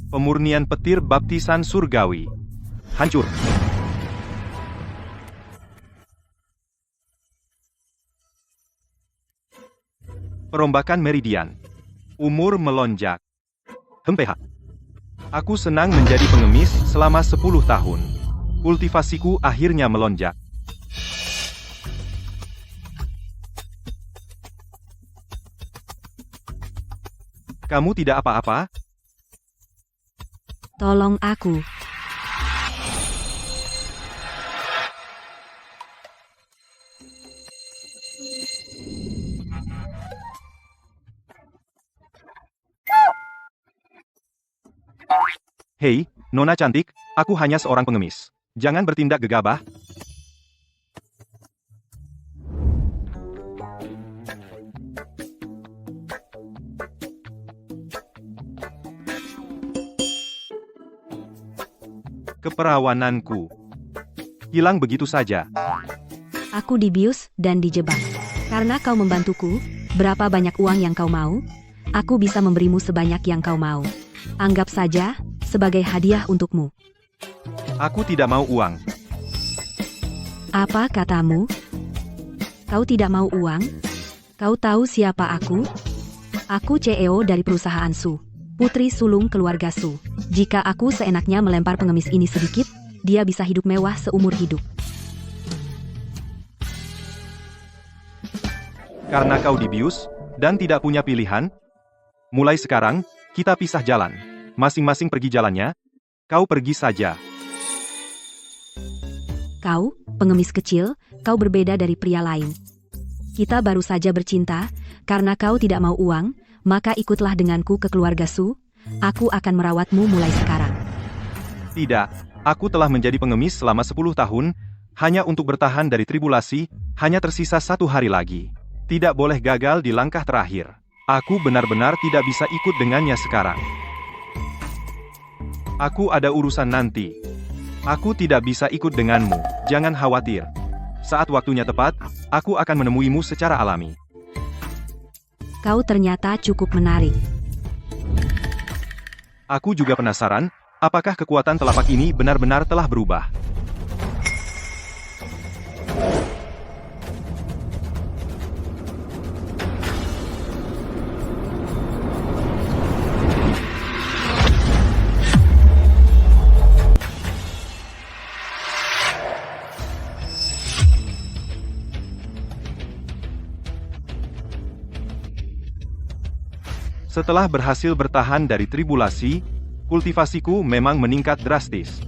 Pemurnian petir baptisan surgawi. Hancur. Perombakan meridian. Umur melonjak. Hempeha. Aku senang menjadi pengemis selama 10 tahun. Kultivasiku akhirnya melonjak. Kamu tidak apa-apa? Tolong aku. Hei, Nona cantik, aku hanya seorang pengemis. Jangan bertindak gegabah. Keperawananku hilang begitu saja. Aku dibius dan dijebak. Karena kau membantuku, berapa banyak uang yang kau mau? Aku bisa memberimu sebanyak yang kau mau. Anggap saja, sebagai hadiah untukmu. Aku tidak mau uang. Apa katamu? Kau tidak mau uang? Kau tahu siapa aku? Aku CEO dari perusahaan Su. Putri sulung keluarga Su. Jika aku seenaknya melempar pengemis ini sedikit, dia bisa hidup mewah seumur hidup. Karena kau dibius, dan tidak punya pilihan, mulai sekarang, kita pisah jalan. Masing-masing pergi jalannya, kau pergi saja. Kau, pengemis kecil, kau berbeda dari pria lain. Kita baru saja bercinta, karena kau tidak mau uang, maka ikutlah denganku ke keluarga Su. Aku akan merawatmu mulai sekarang. Tidak, aku telah menjadi pengemis selama 10 tahun, hanya untuk bertahan dari tribulasi, hanya tersisa 1 hari lagi. Tidak boleh gagal di langkah terakhir. Aku benar-benar tidak bisa ikut dengannya sekarang. Aku ada urusan nanti. Aku tidak bisa ikut denganmu, jangan khawatir. Saat waktunya tepat, aku akan menemuimu secara alami. Kau ternyata cukup menarik. Aku juga penasaran, apakah kekuatan telapak ini benar-benar telah berubah. Setelah berhasil bertahan dari tribulasi, kultivasiku memang meningkat drastis.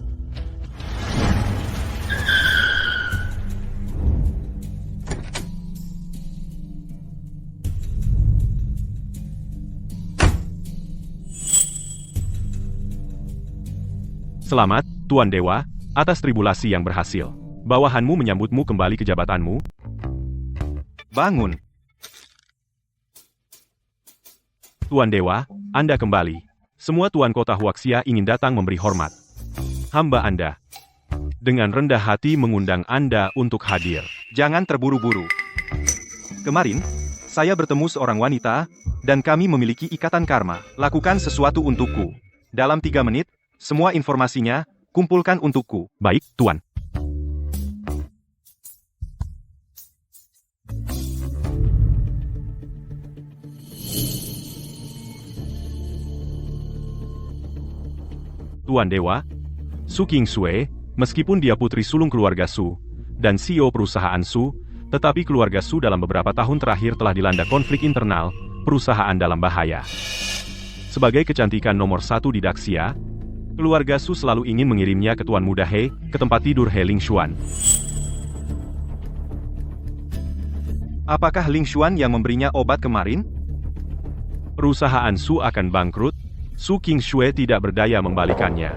Selamat, Tuan Dewa, atas tribulasi yang berhasil. Bawahanmu menyambutmu kembali ke jabatanmu. Bangun. Tuan Dewa, Anda kembali. Semua Tuan Kota Huaxia ingin datang memberi hormat. Hamba Anda. Dengan rendah hati mengundang Anda untuk hadir. Jangan terburu-buru. Kemarin, saya bertemu seorang wanita, dan kami memiliki ikatan karma. Lakukan sesuatu untukku. Dalam 3 menit, semua informasinya, kumpulkan untukku. Baik, Tuan. Tuan Dewa, Su Qingsui, meskipun dia putri sulung keluarga Su, dan CEO perusahaan Su, tetapi keluarga Su dalam beberapa tahun terakhir telah dilanda konflik internal, perusahaan dalam bahaya. Sebagai kecantikan nomor 1 di Daxia, keluarga Su selalu ingin mengirimnya ke Tuan Muda He, ke tempat tidur He Lingshuan. Apakah Lingshuan yang memberinya obat kemarin? Perusahaan Su akan bangkrut, Su Qingsui tidak berdaya membalikannya.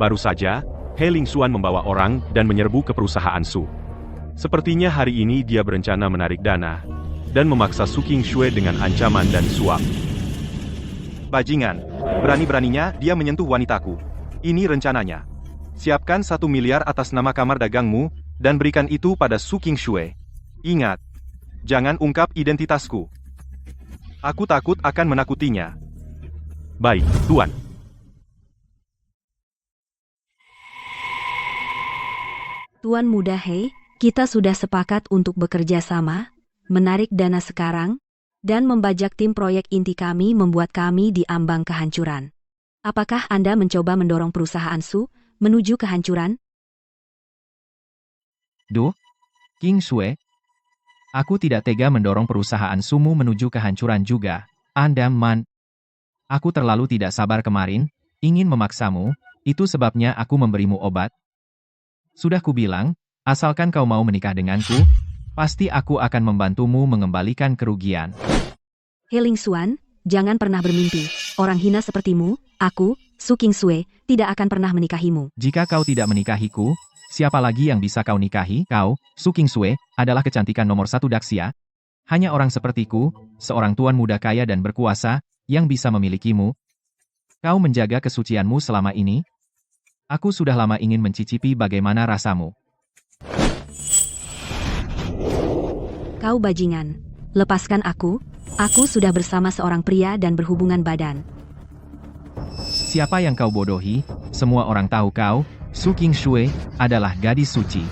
Baru saja, He Lingshuan membawa orang dan menyerbu ke perusahaan Su. Sepertinya hari ini dia berencana menarik dana, dan memaksa Su Qingsui dengan ancaman dan suap. Bajingan, berani-beraninya dia menyentuh wanitaku. Ini rencananya. Siapkan 1 miliar atas nama kamar dagangmu, dan berikan itu pada Su Qingsui. Ingat, jangan ungkap identitasku. Aku takut akan menakutinya. Baik, Tuan. Tuan Muda He, kita sudah sepakat untuk bekerja sama, menarik dana sekarang, dan membajak tim proyek inti kami membuat kami di ambang kehancuran. Apakah Anda mencoba mendorong perusahaan Su menuju kehancuran? Duh, King Sue. Aku tidak tega mendorong perusahaan Sumu menuju kehancuran juga. Anda Aku terlalu tidak sabar kemarin, ingin memaksamu, itu sebabnya aku memberimu obat. Sudah kubilang, asalkan kau mau menikah denganku, pasti aku akan membantumu mengembalikan kerugian. He Ling Xuan, jangan pernah bermimpi. Orang hina sepertimu, aku, Su King Sue, tidak akan pernah menikahimu. Jika kau tidak menikahiku, siapa lagi yang bisa kau nikahi? Kau, Su King Sue, adalah kecantikan nomor 1 Daxia. Hanya orang sepertiku, seorang tuan muda kaya dan berkuasa, yang bisa memilikimu. Kau menjaga kesucianmu selama ini. Aku sudah lama ingin mencicipi bagaimana rasamu. Kau bajingan. Lepaskan aku sudah bersama seorang pria dan berhubungan badan. Siapa yang kau bodohi? Semua orang tahu kau, Su King Sue, adalah gadis suci.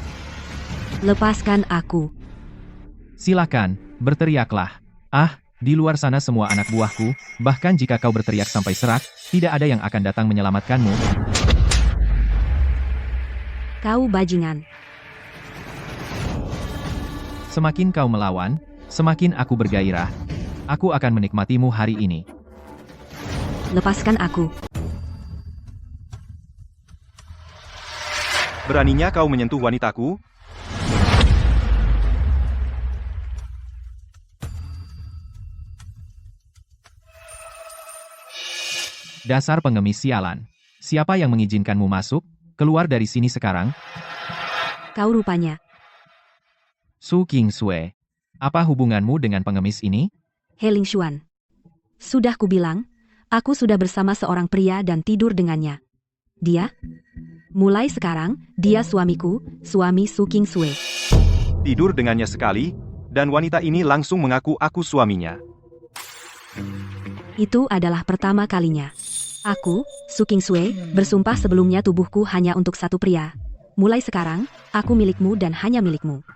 Lepaskan aku. Silakan, berteriaklah. Di luar sana semua anak buahku, bahkan jika kau berteriak sampai serak, tidak ada yang akan datang menyelamatkanmu. Kau bajingan. Semakin kau melawan, semakin aku bergairah. Aku akan menikmatimu hari ini. Lepaskan aku. Beraninya kau menyentuh wanitaku? Dasar pengemis sialan. Siapa yang mengizinkanmu masuk? Keluar dari sini sekarang. Kau rupanya. Su King Sue. Apa hubunganmu dengan pengemis ini? He Ling Xuan. Sudah kubilang, aku sudah bersama seorang pria dan tidur dengannya. Dia? Mulai sekarang, dia suamiku, suami Su King Sue. Tidur dengannya sekali, dan wanita ini langsung mengaku aku suaminya. Itu adalah pertama kalinya. Aku, Su King Sue, bersumpah sebelumnya tubuhku hanya untuk satu pria. Mulai sekarang, aku milikmu dan hanya milikmu.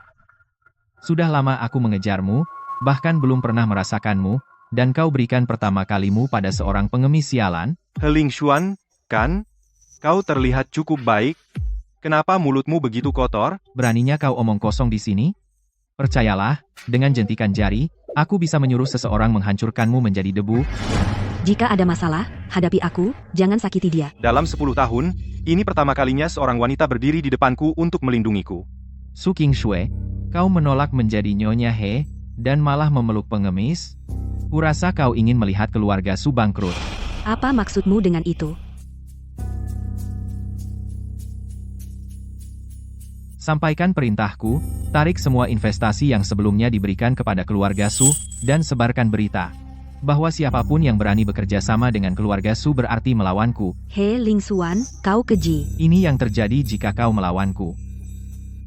Sudah lama aku mengejarmu, bahkan belum pernah merasakanmu, dan kau berikan pertama kalimu pada seorang pengemis sialan? He Ling Xuan, kan? Kau terlihat cukup baik. Kenapa mulutmu begitu kotor? Beraninya kau omong kosong di sini? Percayalah, dengan jentikan jari, aku bisa menyuruh seseorang menghancurkanmu menjadi debu. Jika ada masalah, hadapi aku, jangan sakiti dia. Dalam 10 tahun, ini pertama kalinya seorang wanita berdiri di depanku untuk melindungiku. Su King Sue, kau menolak menjadi Nyonya He, dan malah memeluk pengemis? Kurasa kau ingin melihat keluarga Su bangkrut. Apa maksudmu dengan itu? Sampaikan perintahku, tarik semua investasi yang sebelumnya diberikan kepada keluarga Su, dan sebarkan berita bahwa siapapun yang berani bekerja sama dengan keluarga Su berarti melawanku. He Ling Xuan, kau keji. Ini yang terjadi jika kau melawanku.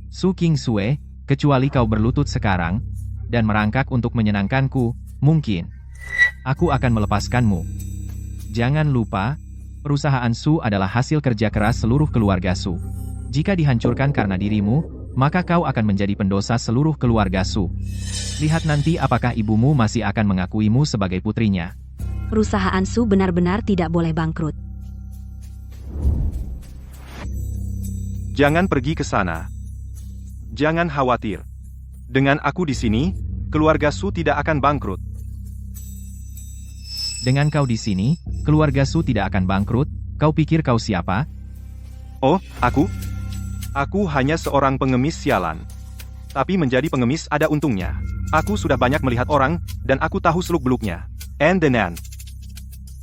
Su King Sue, kecuali kau berlutut sekarang, dan merangkak untuk menyenangkanku, mungkin aku akan melepaskanmu. Jangan lupa, perusahaan Su adalah hasil kerja keras seluruh keluarga Su. Jika dihancurkan karena dirimu, maka kau akan menjadi pendosa seluruh keluarga Su. Lihat nanti apakah ibumu masih akan mengakuimu sebagai putrinya. Perusahaan Su benar-benar tidak boleh bangkrut. Jangan pergi ke sana. Jangan khawatir. Dengan aku di sini, keluarga Su tidak akan bangkrut. Dengan kau di sini, keluarga Su tidak akan bangkrut. Kau pikir kau siapa? Oh, aku? Aku hanya seorang pengemis sialan. Tapi menjadi pengemis ada untungnya. Aku sudah banyak melihat orang, dan aku tahu seluk-beluknya. And then,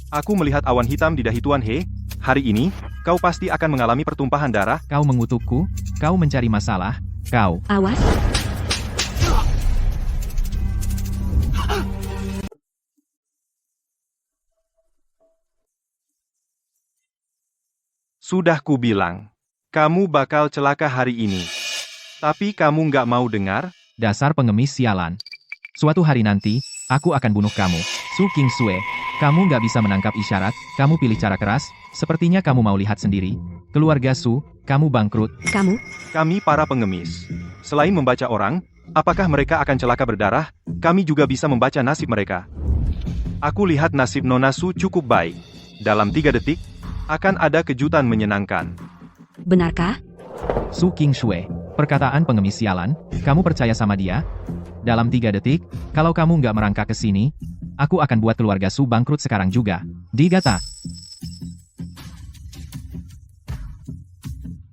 aku melihat awan hitam di dahi Tuan He. Hari ini, kau pasti akan mengalami pertumpahan darah. Kau mengutukku, kau mencari masalah, kau. Awas. Sudah kubilang. Kamu bakal celaka hari ini. Tapi kamu nggak mau dengar? Dasar pengemis sialan. Suatu hari nanti, aku akan bunuh kamu. Su King Sue, kamu nggak bisa menangkap isyarat, kamu pilih cara keras, Sepertinya kamu mau lihat sendiri. Keluarga Su, kamu bangkrut. Kamu, Kami para pengemis. Selain membaca orang, apakah mereka akan celaka berdarah? Kami juga bisa membaca nasib mereka. Aku lihat nasib Nona Su cukup baik. Dalam 3 detik, akan ada kejutan menyenangkan. benarkah? Su King Shue, perkataan pengemis sialan, kamu percaya sama dia? Dalam 3 detik, kalau kamu nggak merangkak ke sini, aku akan buat keluarga Su bangkrut sekarang juga. Digata.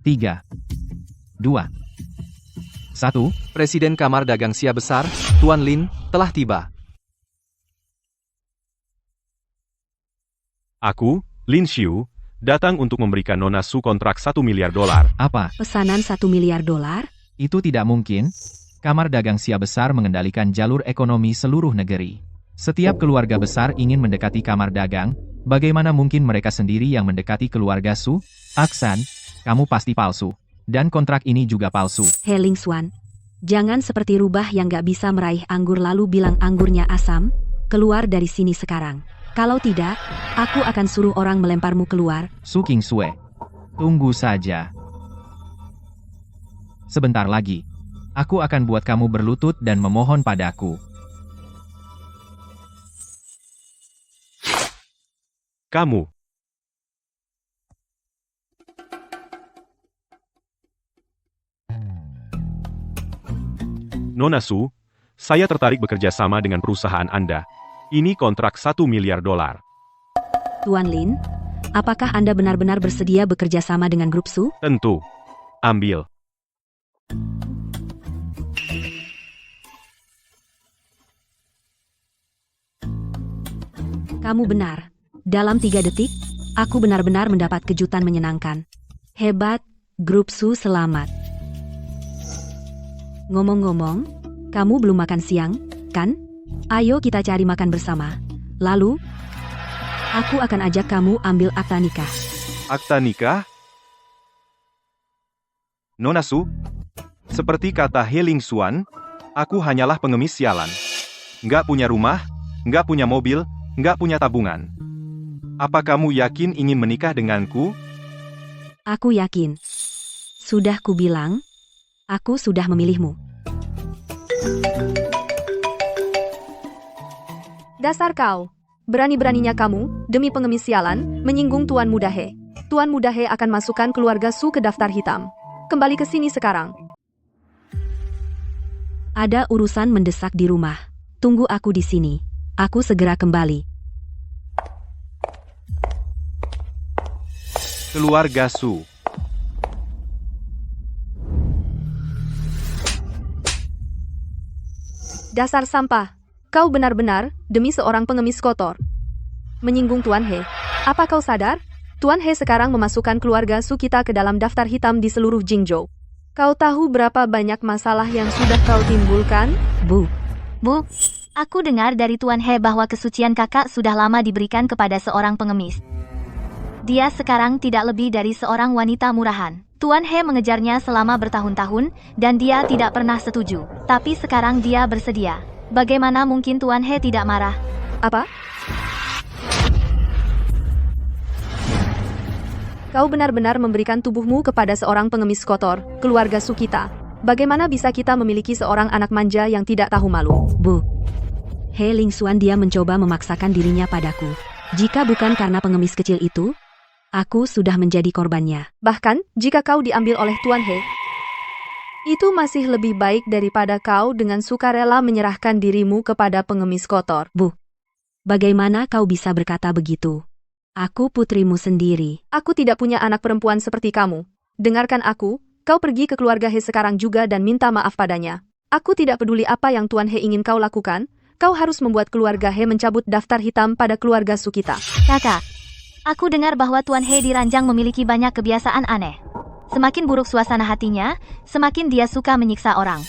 3, 2, 1. Presiden Kamar Dagang Sia Besar, Tuan Lin, telah tiba. Aku, Lin Xiu, datang untuk memberikan Nona Su kontrak $1 miliar. Apa? Pesanan $1 miliar? Itu tidak mungkin. Kamar Dagang Sia Besar mengendalikan jalur ekonomi seluruh negeri. Setiap keluarga besar ingin mendekati Kamar Dagang. Bagaimana mungkin mereka sendiri yang mendekati keluarga Su? Aksan, kamu pasti palsu. Dan kontrak ini juga palsu. He Ling Xuan, jangan seperti rubah yang gak bisa meraih anggur lalu bilang anggurnya asam. Keluar dari sini sekarang. Kalau tidak, aku akan suruh orang melemparmu keluar. Su King Shue, tunggu saja. Sebentar lagi, aku akan buat kamu berlutut dan memohon padaku. Kamu. Nona Su, saya tertarik bekerja sama dengan perusahaan Anda. Ini kontrak $1 miliar. Tuan Lin, apakah Anda benar-benar bersedia bekerja sama dengan grup Su? Tentu. Ambil. Kamu benar. Dalam 3 detik, aku benar-benar mendapat kejutan menyenangkan. Hebat, grup Su selamat. Ngomong-ngomong, kamu belum makan siang, kan? Ayo kita cari makan bersama. Lalu, aku akan ajak kamu ambil akta nikah. Akta nikah? Nona Su, seperti kata He Ling Xuan, aku hanyalah pengemis sialan. Nggak punya rumah, nggak punya mobil, nggak punya tabungan. Apa kamu yakin ingin menikah denganku? Aku yakin. Sudah kubilang, aku sudah memilihmu. Dasar kau. Berani-beraninya kamu, demi pengemis sialan, menyinggung Tuan Muda He. Tuan Muda He akan masukkan keluarga Su ke daftar hitam. Kembali ke sini sekarang. Ada urusan mendesak di rumah. Tunggu aku di sini. Aku segera kembali. Keluarga Su. Dasar sampah. Kau benar-benar, demi seorang pengemis kotor, menyinggung Tuan He. Apa kau sadar? Tuan He sekarang memasukkan keluarga Su kita ke dalam daftar hitam di seluruh Jingzhou. Kau tahu berapa banyak masalah yang sudah kau timbulkan? Bu, Aku dengar dari Tuan He bahwa kesucian kakak sudah lama diberikan kepada seorang pengemis. Dia sekarang tidak lebih dari seorang wanita murahan. Tuan He mengejarnya selama bertahun-tahun, dan dia tidak pernah setuju. Tapi sekarang dia bersedia. Bagaimana mungkin Tuan He tidak marah? Apa? Kau benar-benar memberikan tubuhmu kepada seorang pengemis kotor, keluarga Su kita. Bagaimana bisa kita memiliki seorang anak manja yang tidak tahu malu? Bu. He Ling Xuan, dia mencoba memaksakan dirinya padaku. Jika bukan karena pengemis kecil itu, aku sudah menjadi korbannya. Bahkan, jika kau diambil oleh Tuan He, itu masih lebih baik daripada kau dengan sukarela menyerahkan dirimu kepada pengemis kotor. Bu, bagaimana kau bisa berkata begitu? Aku putrimu sendiri. Aku tidak punya anak perempuan seperti kamu. Dengarkan aku, kau pergi ke keluarga He sekarang juga dan minta maaf padanya. Aku tidak peduli apa yang Tuan He ingin kau lakukan, kau harus membuat keluarga He mencabut daftar hitam pada keluarga Su kita. Kakak, aku dengar bahwa Tuan He diranjang memiliki banyak kebiasaan aneh. Semakin buruk suasana hatinya, semakin dia suka menyiksa orang.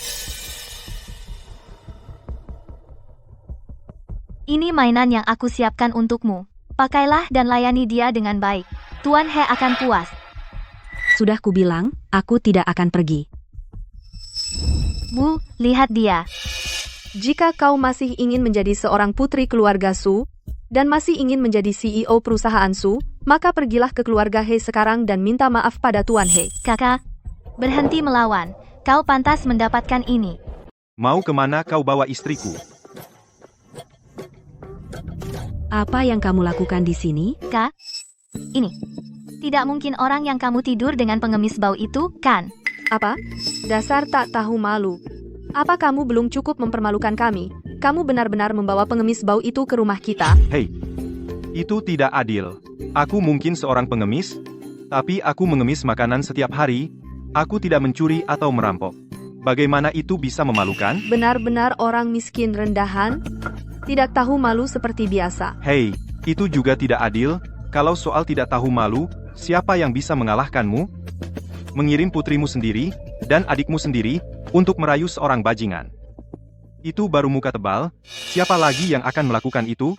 Ini mainan yang aku siapkan untukmu. Pakailah dan layani dia dengan baik. Tuan He akan puas. Sudah kubilang, aku tidak akan pergi. Bu, lihat dia. Jika kau masih ingin menjadi seorang putri keluarga Su, dan masih ingin menjadi CEO perusahaan Su, maka pergilah ke keluarga He sekarang dan minta maaf pada Tuan He. Kakak, berhenti melawan. Kau pantas mendapatkan ini. Mau kemana kau bawa istriku? Apa yang kamu lakukan di sini? Kak, ini. Tidak mungkin orang yang kamu tidur dengan pengemis bau itu, kan? Apa? Dasar tak tahu malu. Apa kamu belum cukup mempermalukan kami? Kamu benar-benar membawa pengemis bau itu ke rumah kita? Hei, itu tidak adil. Aku mungkin seorang pengemis, tapi aku mengemis makanan setiap hari. Aku tidak mencuri atau merampok. Bagaimana itu bisa memalukan? Benar-benar orang miskin rendahan? Tidak tahu malu seperti biasa. Hei, itu juga tidak adil. Kalau soal tidak tahu malu, siapa yang bisa mengalahkanmu? Mengirim putrimu sendiri, dan adikmu sendiri, untuk merayu seorang bajingan. Itu baru muka tebal, siapa lagi yang akan melakukan itu?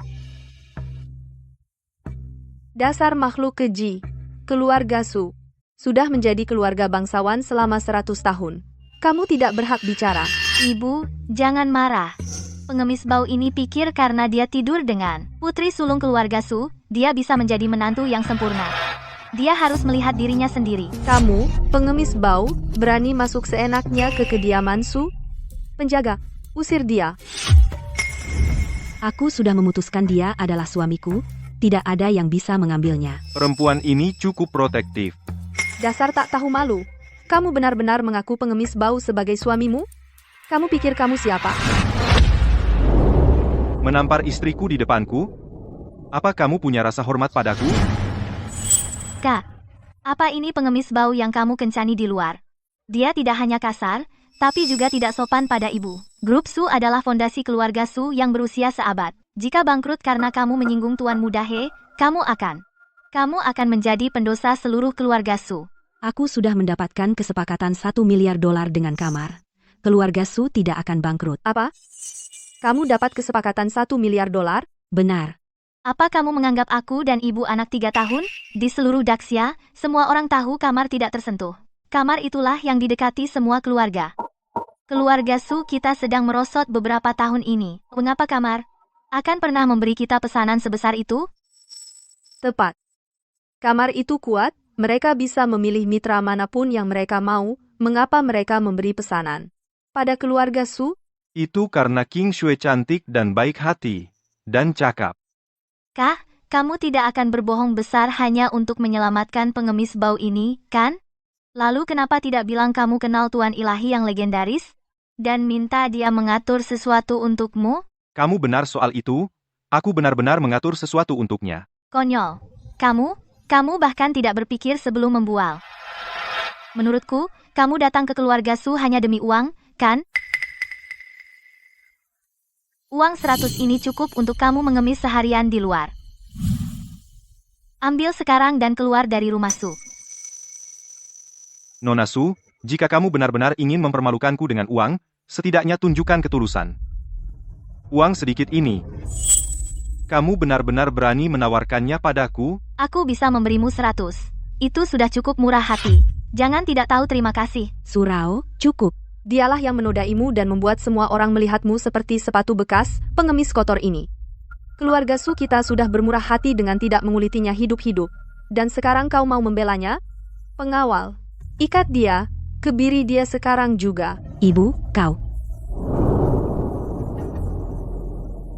Dasar makhluk keji. Keluarga Su sudah menjadi keluarga bangsawan selama 100 tahun. Kamu tidak berhak bicara. Ibu, jangan marah. Pengemis bau ini pikir karena dia tidur dengan putri sulung keluarga Su, dia bisa menjadi menantu yang sempurna. Dia harus melihat dirinya sendiri. Kamu, pengemis bau, berani masuk seenaknya ke kediaman Su? Penjaga, usir dia. Aku sudah memutuskan dia adalah suamiku, tidak ada yang bisa mengambilnya. Perempuan ini cukup protektif. Dasar tak tahu malu. Kamu benar-benar mengaku pengemis bau sebagai suamimu? Kamu pikir kamu siapa? Menampar istriku di depanku? Apa kamu punya rasa hormat padaku? Kak, apa ini pengemis bau yang kamu kencani di luar? Dia tidak hanya kasar, tapi juga tidak sopan pada ibu. Grup Su adalah fondasi keluarga Su yang berusia seabad. Jika bangkrut karena kamu menyinggung Tuan Muda He, kamu akan menjadi pendosa seluruh keluarga Su. Aku sudah mendapatkan kesepakatan $1 miliar dengan Kamar. Keluarga Su tidak akan bangkrut. Apa? Kamu dapat kesepakatan $1 miliar? Benar. Apa kamu menganggap aku dan ibu anak 3 tahun? Di seluruh Daxia, semua orang tahu Kamar tidak tersentuh. Kamar itulah yang didekati semua keluarga. Keluarga Su kita sedang merosot beberapa tahun ini. Mengapa Kamar akan pernah memberi kita pesanan sebesar itu? Tepat. Kamar itu kuat, mereka bisa memilih mitra manapun yang mereka mau. Mengapa mereka memberi pesanan pada keluarga Su? Itu karena King Shui cantik dan baik hati, dan cakap. Kah, kamu tidak akan berbohong besar hanya untuk menyelamatkan pengemis bau ini, kan? Lalu kenapa tidak bilang kamu kenal Tuan Ilahi yang legendaris? Dan minta dia mengatur sesuatu untukmu? Kamu benar soal itu, aku benar-benar mengatur sesuatu untuknya. Konyol. Kamu bahkan tidak berpikir sebelum membual. Menurutku, kamu datang ke keluarga Su hanya demi uang, kan? Uang 100 ini cukup untuk kamu mengemis seharian di luar. Ambil sekarang dan keluar dari rumah Su. Nona Su, jika kamu benar-benar ingin mempermalukanku dengan uang, setidaknya tunjukkan ketulusan. Uang sedikit ini. Kamu benar-benar berani menawarkannya padaku? Aku bisa memberimu 100. Itu sudah cukup murah hati. Jangan tidak tahu terima kasih. Surao, cukup. Dialah yang menodaimu dan membuat semua orang melihatmu seperti sepatu bekas, pengemis kotor ini. Keluarga Su kita sudah bermurah hati dengan tidak mengulitinya hidup-hidup. Dan sekarang kau mau membelanya? Pengawal, ikat dia, kebiri dia sekarang juga. Ibu, kau.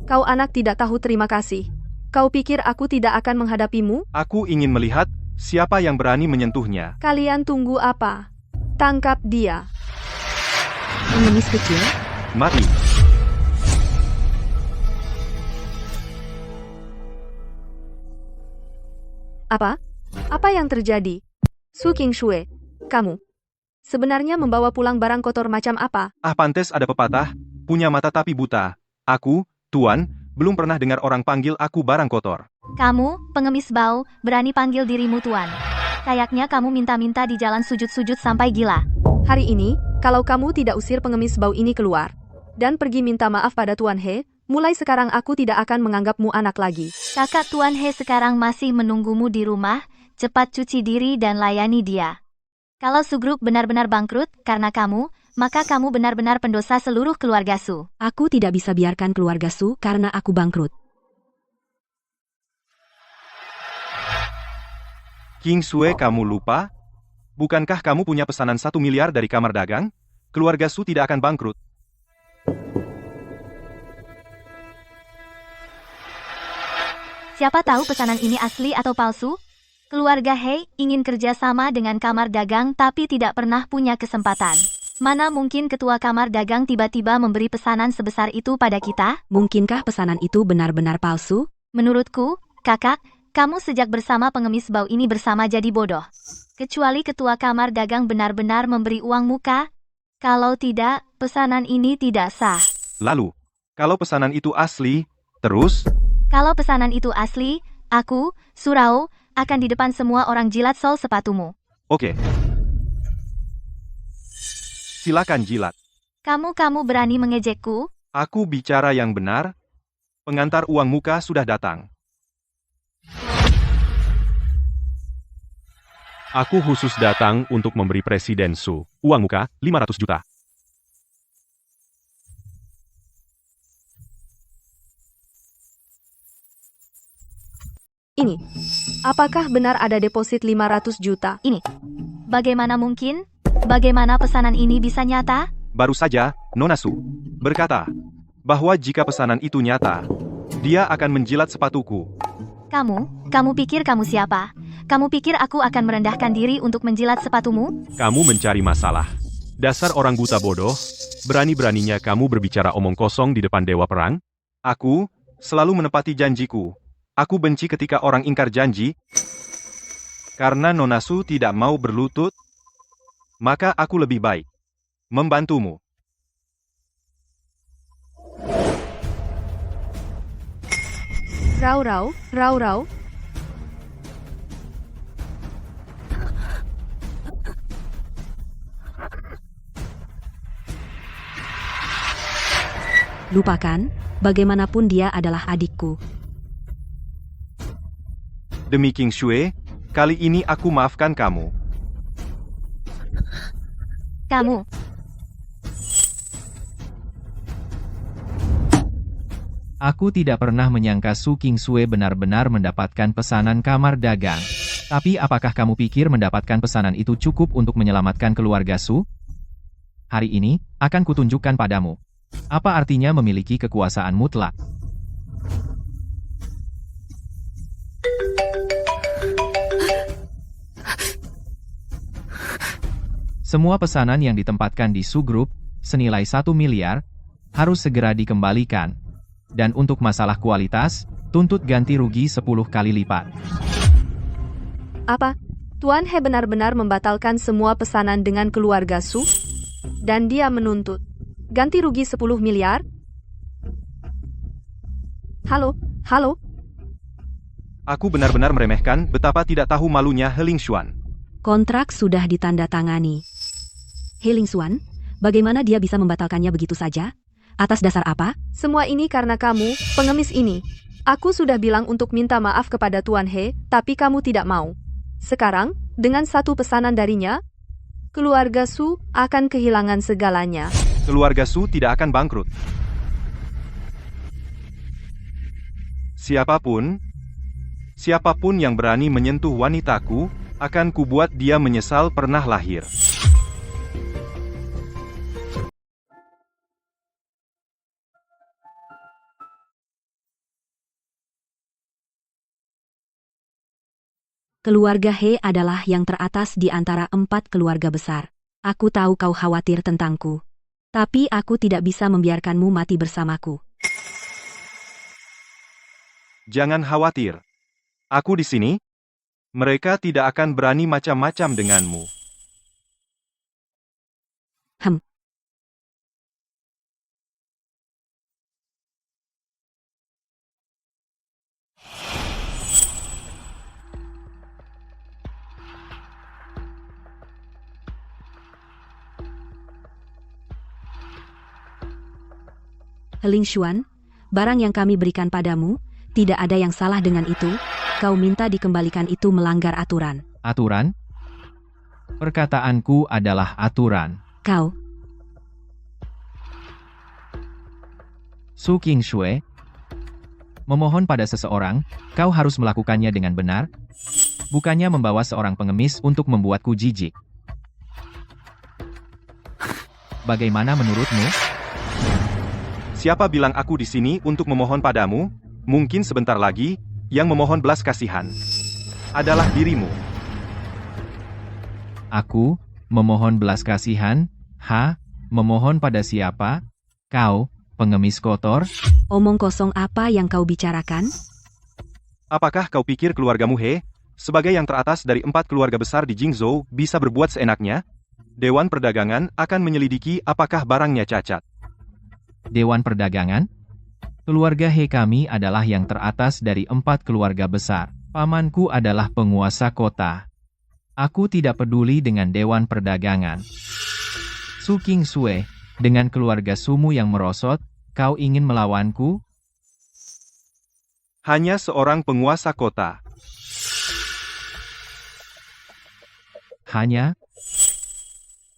Kau anak tidak tahu terima kasih. Kau pikir aku tidak akan menghadapimu? Aku ingin melihat siapa yang berani menyentuhnya. Kalian tunggu apa? Tangkap dia. Pengemis kecil? Mati. Apa? Apa yang terjadi? Su King Shui, kamu sebenarnya membawa pulang barang kotor macam apa? Pantes ada pepatah, punya mata tapi buta. Aku, Tuan, belum pernah dengar orang panggil aku barang kotor. Kamu, pengemis bau, berani panggil dirimu Tuan. Kayaknya kamu minta-minta di jalan sujud-sujud sampai gila. Hari ini, kalau kamu tidak usir pengemis bau ini keluar, dan pergi minta maaf pada Tuan He, mulai sekarang aku tidak akan menganggapmu anak lagi. Kakak Tuan He sekarang masih menunggumu di rumah, cepat cuci diri dan layani dia. Kalau Su Group benar-benar bangkrut karena kamu, maka kamu benar-benar pendosa seluruh keluarga Su. Aku tidak bisa biarkan keluarga Su karena aku bangkrut. King Sue, kamu lupa? Bukankah kamu punya pesanan 1 miliar dari kamar dagang? Keluarga Su tidak akan bangkrut. Siapa tahu pesanan ini asli atau palsu? Keluarga He ingin kerja sama dengan kamar dagang tapi tidak pernah punya kesempatan. Mana mungkin ketua kamar dagang tiba-tiba memberi pesanan sebesar itu pada kita? Mungkinkah pesanan itu benar-benar palsu? Menurutku, kakak, kamu sejak bersama pengemis bau ini bersama jadi bodoh. Kecuali ketua kamar dagang benar-benar memberi uang muka. Kalau tidak, pesanan ini tidak sah. Lalu, kalau pesanan itu asli, terus? Kalau pesanan itu asli, aku, Surao, akan di depan semua orang jilat sol sepatumu. Oke. Silakan jilat. Kamu berani mengejekku? Aku bicara yang benar. Pengantar uang muka sudah datang. Aku khusus datang untuk memberi Presiden Su uang muka 500 juta. Ini. Apakah benar ada deposit 500 juta? Ini. Bagaimana mungkin? Bagaimana pesanan ini bisa nyata? Baru saja, Nona Su berkata bahwa jika pesanan itu nyata, dia akan menjilat sepatuku. Kamu pikir kamu siapa? Kamu pikir aku akan merendahkan diri untuk menjilat sepatumu? Kamu mencari masalah. Dasar orang buta bodoh, berani-beraninya kamu berbicara omong kosong di depan dewa perang? Aku selalu menepati janjiku. Aku benci ketika orang ingkar janji. Karena Nona Su tidak mau berlutut, maka aku lebih baik membantumu. Rau. Lupakan, bagaimanapun dia adalah adikku. Demi King Sue, kali ini aku maafkan kamu. Aku tidak pernah menyangka Su King Sue benar-benar mendapatkan pesanan kamar dagang. Tapi apakah kamu pikir mendapatkan pesanan itu cukup untuk menyelamatkan keluarga Su? Hari ini, akan kutunjukkan padamu. Apa artinya memiliki kekuasaan mutlak? Semua pesanan yang ditempatkan di Su Group, senilai 1 miliar, harus segera dikembalikan. Dan untuk masalah kualitas, tuntut ganti rugi 10 kali lipat. Apa? Tuan He benar-benar membatalkan semua pesanan dengan keluarga Su? Dan dia menuntut ganti rugi 10 miliar? Halo? Aku benar-benar meremehkan betapa tidak tahu malunya He Lingxuan. Kontrak sudah ditandatangani. He Lingxuan, bagaimana dia bisa membatalkannya begitu saja? Atas dasar apa? Semua ini karena kamu, pengemis ini. Aku sudah bilang untuk minta maaf kepada Tuan He, tapi kamu tidak mau. Sekarang, dengan satu pesanan darinya, keluarga Su akan kehilangan segalanya. Keluarga Su tidak akan bangkrut. Siapapun yang berani menyentuh wanitaku, akan kubuat dia menyesal pernah lahir. Keluarga He adalah yang teratas di antara 4 keluarga besar. Aku tahu kau khawatir tentangku. Tapi aku tidak bisa membiarkanmu mati bersamaku. Jangan khawatir. Aku di sini. Mereka tidak akan berani macam-macam denganmu. He Lingxuan, barang yang kami berikan padamu, tidak ada yang salah dengan itu. Kau minta dikembalikan itu melanggar aturan. Aturan? Perkataanku adalah aturan. Kau, Su King Sue, memohon pada seseorang, kau harus melakukannya dengan benar. Bukannya membawa seorang pengemis untuk membuatku jijik. Bagaimana menurutmu? Siapa bilang aku di sini untuk memohon padamu? Mungkin sebentar lagi, yang memohon belas kasihan adalah dirimu. Aku, memohon belas kasihan? Memohon pada siapa? Kau, pengemis kotor? Omong kosong apa yang kau bicarakan? Apakah kau pikir keluargamu He, sebagai yang teratas dari 4 keluarga besar di Jingzhou, bisa berbuat seenaknya? Dewan Perdagangan akan menyelidiki apakah barangnya cacat. Dewan Perdagangan? Keluarga He kami adalah yang teratas dari 4 keluarga besar. Pamanku adalah penguasa kota. Aku tidak peduli dengan Dewan Perdagangan. Su Qingsue, dengan keluarga Sumu yang merosot, kau ingin melawanku? Hanya seorang penguasa kota. Hanya?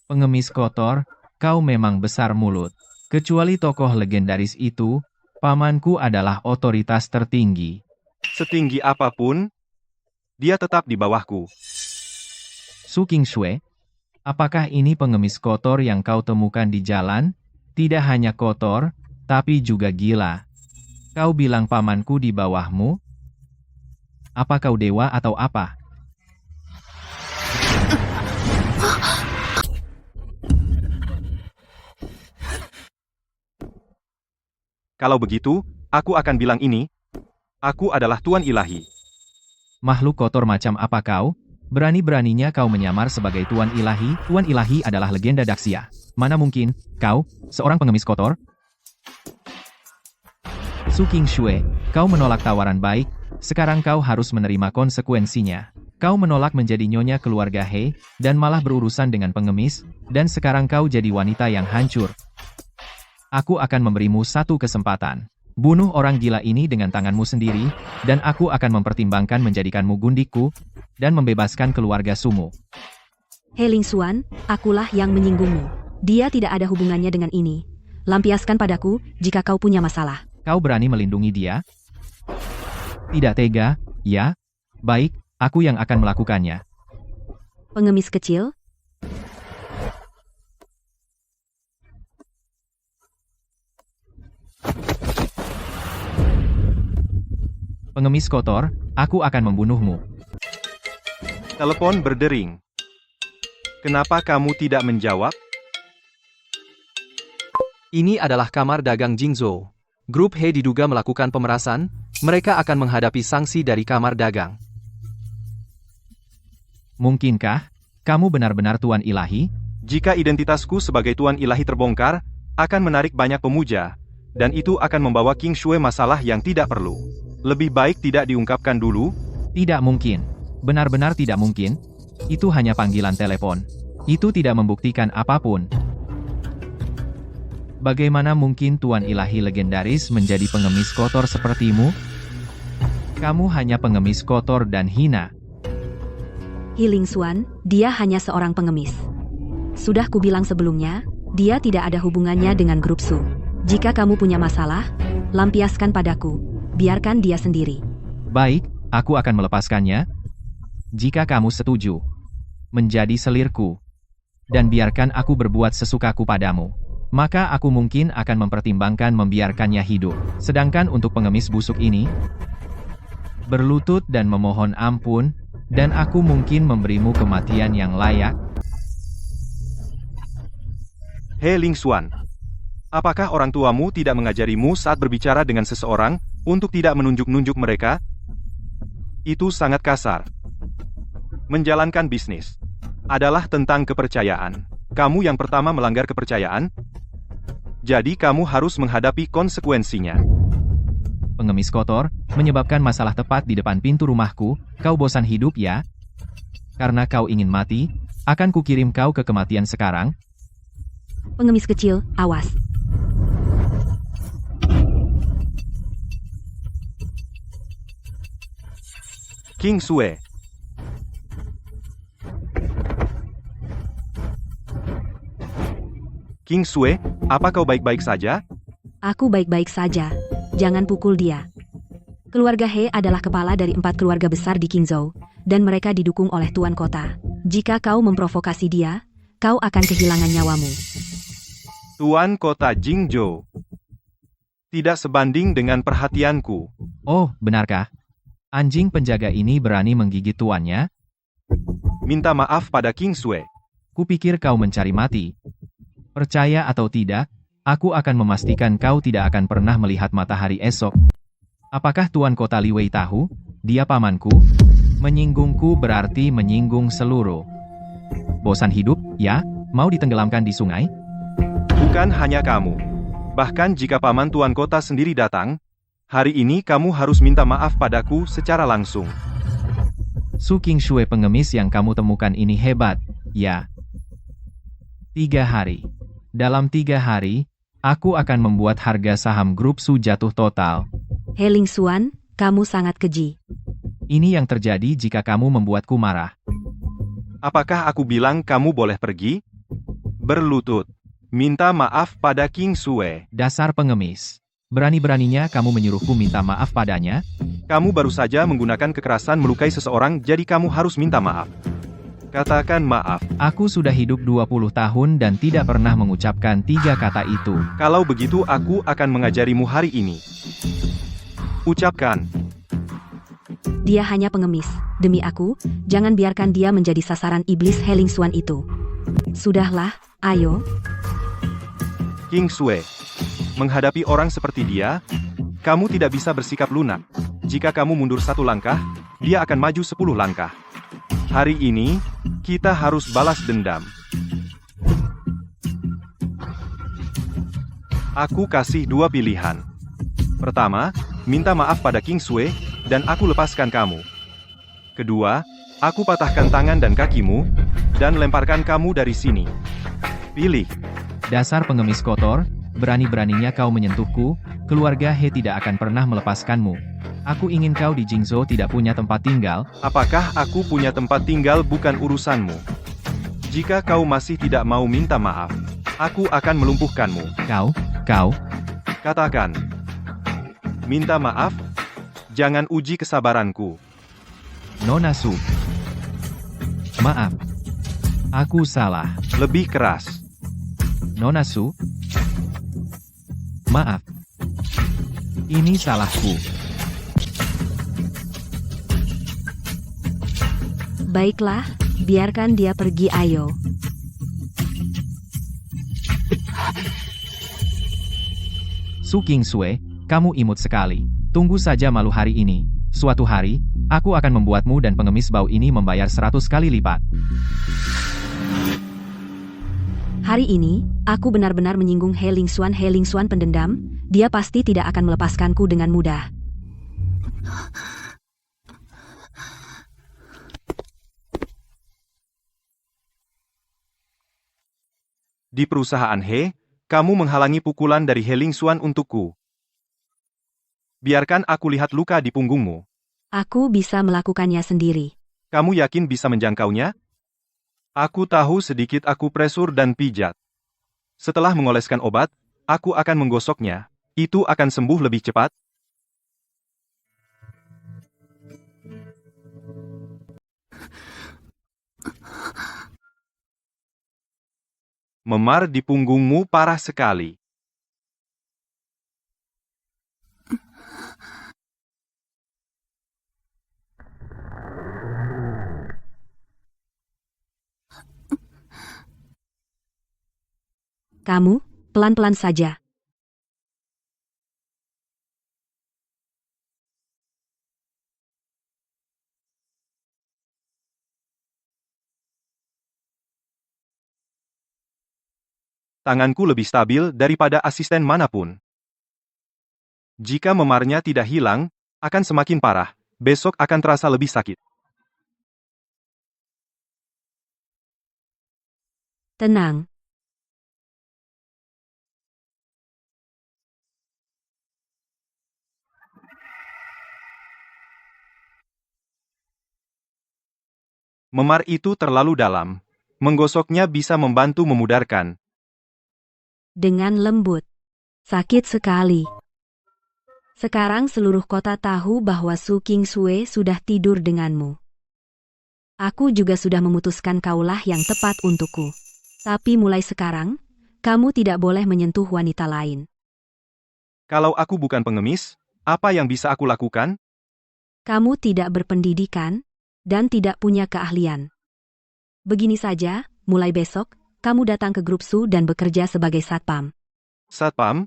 Pengemis kotor, kau memang besar mulut. Kecuali tokoh legendaris itu, pamanku adalah otoritas tertinggi. Setinggi apapun, dia tetap di bawahku. Su Qingsue, apakah ini pengemis kotor yang kau temukan di jalan? Tidak hanya kotor, tapi juga gila. Kau bilang pamanku di bawahmu? Apa kau dewa atau apa? Kalau begitu, aku akan bilang ini. Aku adalah Tuan Ilahi. Makhluk kotor macam apa kau? Berani-beraninya kau menyamar sebagai Tuan Ilahi? Tuan Ilahi adalah legenda Daxia. Mana mungkin, kau, seorang pengemis kotor? Su Qingsue, kau menolak tawaran baik, sekarang kau harus menerima konsekuensinya. Kau menolak menjadi nyonya keluarga He, dan malah berurusan dengan pengemis, dan sekarang kau jadi wanita yang hancur. Aku akan memberimu satu kesempatan. Bunuh orang gila ini dengan tanganmu sendiri, dan aku akan mempertimbangkan menjadikanmu gundikku, dan membebaskan keluarga Sumu. He Lingxuan, akulah yang menyinggungmu. Dia tidak ada hubungannya dengan ini. Lampiaskan padaku, jika kau punya masalah. Kau berani melindungi dia? Tidak tega, ya? Baik, aku yang akan melakukannya. Pengemis kecil? Pengemis kotor, aku akan membunuhmu. Telepon berdering. Kenapa kamu tidak menjawab? Ini adalah kamar dagang Jingzhou. Grup He diduga melakukan pemerasan, mereka akan menghadapi sanksi dari kamar dagang. Mungkinkah kamu benar-benar Tuan Ilahi? Jika identitasku sebagai Tuan Ilahi terbongkar, akan menarik banyak pemuja, dan itu akan membawa Qingsue masalah yang tidak perlu. Lebih baik tidak diungkapkan dulu. Tidak mungkin. Benar-benar tidak mungkin. Itu hanya panggilan telepon. Itu tidak membuktikan apapun. Bagaimana mungkin Tuan Ilahi legendaris menjadi pengemis kotor sepertimu? Kamu hanya pengemis kotor dan hina. He Lingxuan, dia hanya seorang pengemis. Sudah kubilang sebelumnya, dia tidak ada hubungannya dengan grup Su. Jika kamu punya masalah, lampiaskan padaku. Biarkan dia sendiri. Baik, aku akan melepaskannya. Jika kamu setuju. Menjadi selirku. Dan biarkan aku berbuat sesukaku padamu. Maka aku mungkin akan mempertimbangkan membiarkannya hidup. Sedangkan untuk pengemis busuk ini, berlutut dan memohon ampun, dan aku mungkin memberimu kematian yang layak. He Lingxuan, apakah orang tuamu tidak mengajarimu saat berbicara dengan seseorang, untuk tidak menunjuk-nunjuk mereka? Itu sangat kasar. Menjalankan bisnis adalah tentang kepercayaan. Kamu yang pertama melanggar kepercayaan, jadi kamu harus menghadapi konsekuensinya. Pengemis kotor, menyebabkan masalah tepat di depan pintu rumahku. Kau bosan hidup ya? Karena kau ingin mati, akan kukirim kau ke kematian sekarang. Pengemis kecil, awas. Qingsue. Qingsue, apa kau baik-baik saja? Aku baik-baik saja. Jangan pukul dia. Keluarga He adalah kepala dari 4 keluarga besar di Qingzhou. dan mereka didukung oleh Tuan Kota. Jika kau memprovokasi dia, kau akan kehilangan nyawamu. Tuan Kota Jingzhou. Tidak sebanding dengan perhatianku. Oh, benarkah? Anjing penjaga ini berani menggigit tuannya? Minta maaf pada King Sui. Kupikir kau mencari mati. Percaya atau tidak, aku akan memastikan kau tidak akan pernah melihat matahari esok. Apakah Tuan Kota Li Wei tahu? Dia pamanku? Menyinggungku berarti menyinggung seluruh. Bosan hidup, ya? Mau ditenggelamkan di sungai? Bukan hanya kamu. Bahkan jika paman Tuan Kota sendiri datang, hari ini kamu harus minta maaf padaku secara langsung. Su King Shui pengemis yang kamu temukan ini hebat, ya. 3 hari. Dalam 3 hari, aku akan membuat harga saham grup Su jatuh total. He Ling Xuan, kamu sangat keji. Ini yang terjadi jika kamu membuatku marah. Apakah aku bilang kamu boleh pergi? Berlutut. Minta maaf pada King Sui. Dasar pengemis. Berani-beraninya kamu menyuruhku minta maaf padanya? Kamu baru saja menggunakan kekerasan melukai seseorang, jadi kamu harus minta maaf. Katakan maaf. Aku sudah hidup 20 tahun dan tidak pernah mengucapkan 3 kata itu. Kalau begitu aku akan mengajarimu hari ini. Ucapkan. Dia hanya pengemis. Demi aku, jangan biarkan dia menjadi sasaran iblis He Ling Xuan itu. Sudahlah, ayo. King Sui. Menghadapi orang seperti dia, kamu tidak bisa bersikap lunak. Jika kamu mundur 1 langkah, dia akan maju 10 langkah. Hari ini, kita harus balas dendam. Aku kasih 2 pilihan. Pertama, minta maaf pada King Sui, dan aku lepaskan kamu. Kedua, aku patahkan tangan dan kakimu, dan lemparkan kamu dari sini. Pilih. Dasar pengemis kotor, berani-beraninya kau menyentuhku, keluarga He tidak akan pernah melepaskanmu. Aku ingin kau di Jingzhou tidak punya tempat tinggal. Apakah aku punya tempat tinggal bukan urusanmu. Jika kau masih tidak mau minta maaf, aku akan melumpuhkanmu. Kau, Katakan. Minta maaf? Jangan uji kesabaranku. Nona Su. Maaf. Aku salah. Lebih keras. Nona Su. Maaf. Ini salahku. Baiklah, biarkan dia pergi, ayo. Su King Sui, kamu imut sekali. Tunggu saja malu hari ini. Suatu hari, aku akan membuatmu dan pengemis bau ini membayar 100 kali lipat. Hari ini, aku benar-benar menyinggung He Ling Xuan. He Ling Xuan pendendam, dia pasti tidak akan melepaskanku dengan mudah. Di perusahaan He, kamu menghalangi pukulan dari He Ling Xuan untukku. Biarkan aku lihat luka di punggungmu. Aku bisa melakukannya sendiri. Kamu yakin bisa menjangkaunya? Aku tahu sedikit akupresur dan pijat. Setelah mengoleskan obat, aku akan menggosoknya. Itu akan sembuh lebih cepat. Memar di punggungmu parah sekali. Kamu, pelan-pelan saja. Tanganku lebih stabil daripada asisten manapun. Jika memarnya tidak hilang, akan semakin parah. Besok akan terasa lebih sakit. Tenang. Memar itu terlalu dalam. Menggosoknya bisa membantu memudarkan. Dengan lembut. Sakit sekali. Sekarang seluruh kota tahu bahwa Su King Sui sudah tidur denganmu. Aku juga sudah memutuskan kaulah yang tepat untukku. Tapi mulai sekarang, kamu tidak boleh menyentuh wanita lain. Kalau aku bukan pengemis, apa yang bisa aku lakukan? Kamu tidak berpendidikan dan tidak punya keahlian. Begini saja, mulai besok, kamu datang ke grup Su dan bekerja sebagai satpam. Satpam?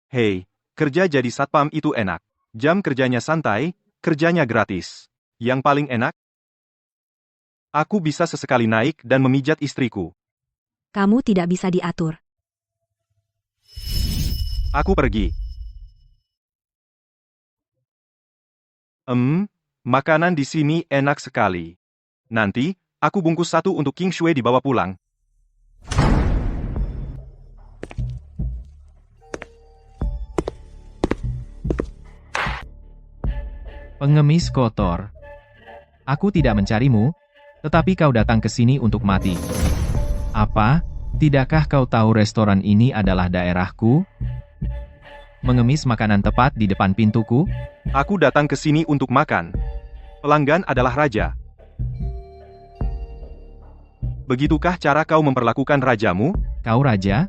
Hei, kerja jadi satpam itu enak. Jam kerjanya santai, kerjanya gratis. Yang paling enak? Aku bisa sesekali naik dan memijat istriku. Kamu tidak bisa diatur. Aku pergi. Makanan di sini enak sekali. Nanti, aku bungkus satu untuk King Shui dibawa pulang. Pengemis kotor. Aku tidak mencarimu, tetapi kau datang ke sini untuk mati. Apa? Tidakkah kau tahu restoran ini adalah daerahku? Mengemis makanan tepat di depan pintuku? Aku datang ke sini untuk makan. Pelanggan adalah raja. Begitukah cara kau memperlakukan rajamu? Kau raja?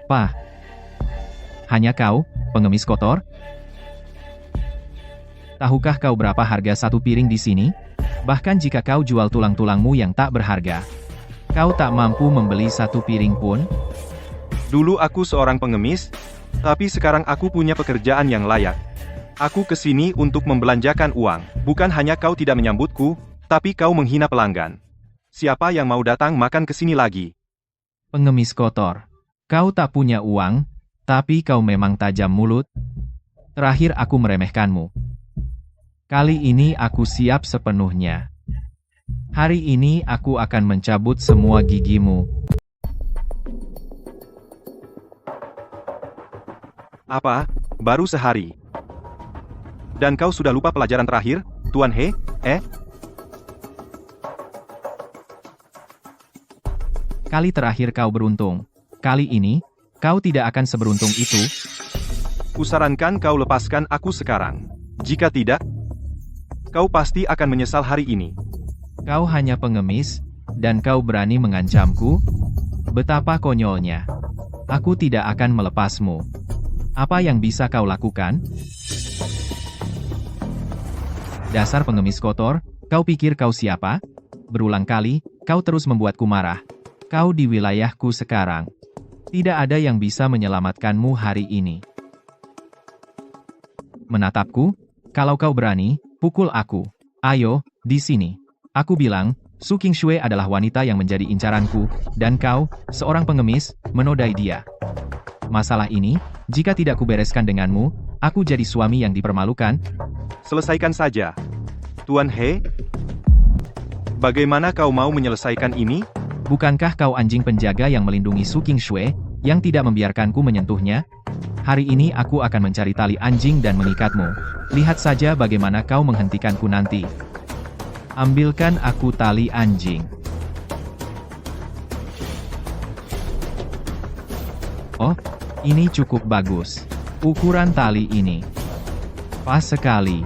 Pah. Hanya kau, pengemis kotor? Tahukah kau berapa harga satu piring di sini? Bahkan jika kau jual tulang-tulangmu yang tak berharga, kau tak mampu membeli satu piring pun? Dulu aku seorang pengemis, tapi sekarang aku punya pekerjaan yang layak. Aku ke sini untuk membelanjakan uang. Bukan hanya kau tidak menyambutku, tapi kau menghina pelanggan. Siapa yang mau datang makan ke sini lagi? Pengemis kotor. Kau tak punya uang, tapi kau memang tajam mulut. Terakhir aku meremehkanmu. Kali ini aku siap sepenuhnya. Hari ini aku akan mencabut semua gigimu. Apa? Baru sehari. Dan kau sudah lupa pelajaran terakhir, Tuan He? Kali terakhir kau beruntung. Kali ini, kau tidak akan seberuntung itu. Kusarankan kau lepaskan aku sekarang. Jika tidak, kau pasti akan menyesal hari ini. Kau hanya pengemis, dan kau berani mengancamku? Betapa konyolnya. Aku tidak akan melepasmu. Apa yang bisa kau lakukan? Dasar pengemis kotor, kau pikir kau siapa? Berulang kali, kau terus membuatku marah. Kau di wilayahku sekarang. Tidak ada yang bisa menyelamatkanmu hari ini. Menatapku? Kalau kau berani, pukul aku. Ayo, di sini. Aku bilang, Su King Shui adalah wanita yang menjadi incaranku, dan kau, seorang pengemis, menodai dia. Masalah ini, jika tidak kubereskan denganmu, aku jadi suami yang dipermalukan. Selesaikan saja. Tuan He, bagaimana kau mau menyelesaikan ini? Bukankah kau anjing penjaga yang melindungi Su King Shui, yang tidak membiarkanku menyentuhnya? Hari ini aku akan mencari tali anjing dan mengikatmu. Lihat saja bagaimana kau menghentikanku nanti. Ambilkan aku tali anjing. Oh, ini cukup bagus. Ukuran tali ini pas sekali.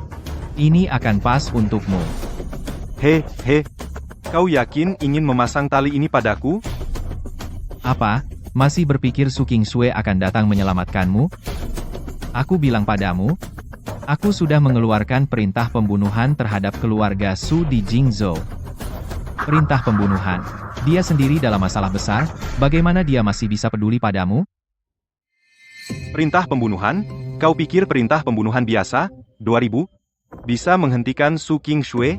Ini akan pas untukmu. He, kau yakin ingin memasang tali ini padaku? Apa? Masih berpikir Su King Shui akan datang menyelamatkanmu? Aku bilang padamu, aku sudah mengeluarkan perintah pembunuhan terhadap keluarga Su di Jingzhou. Perintah pembunuhan. Dia sendiri dalam masalah besar, bagaimana dia masih bisa peduli padamu? Perintah pembunuhan? Kau pikir perintah pembunuhan biasa, 2000, bisa menghentikan Su King Shui?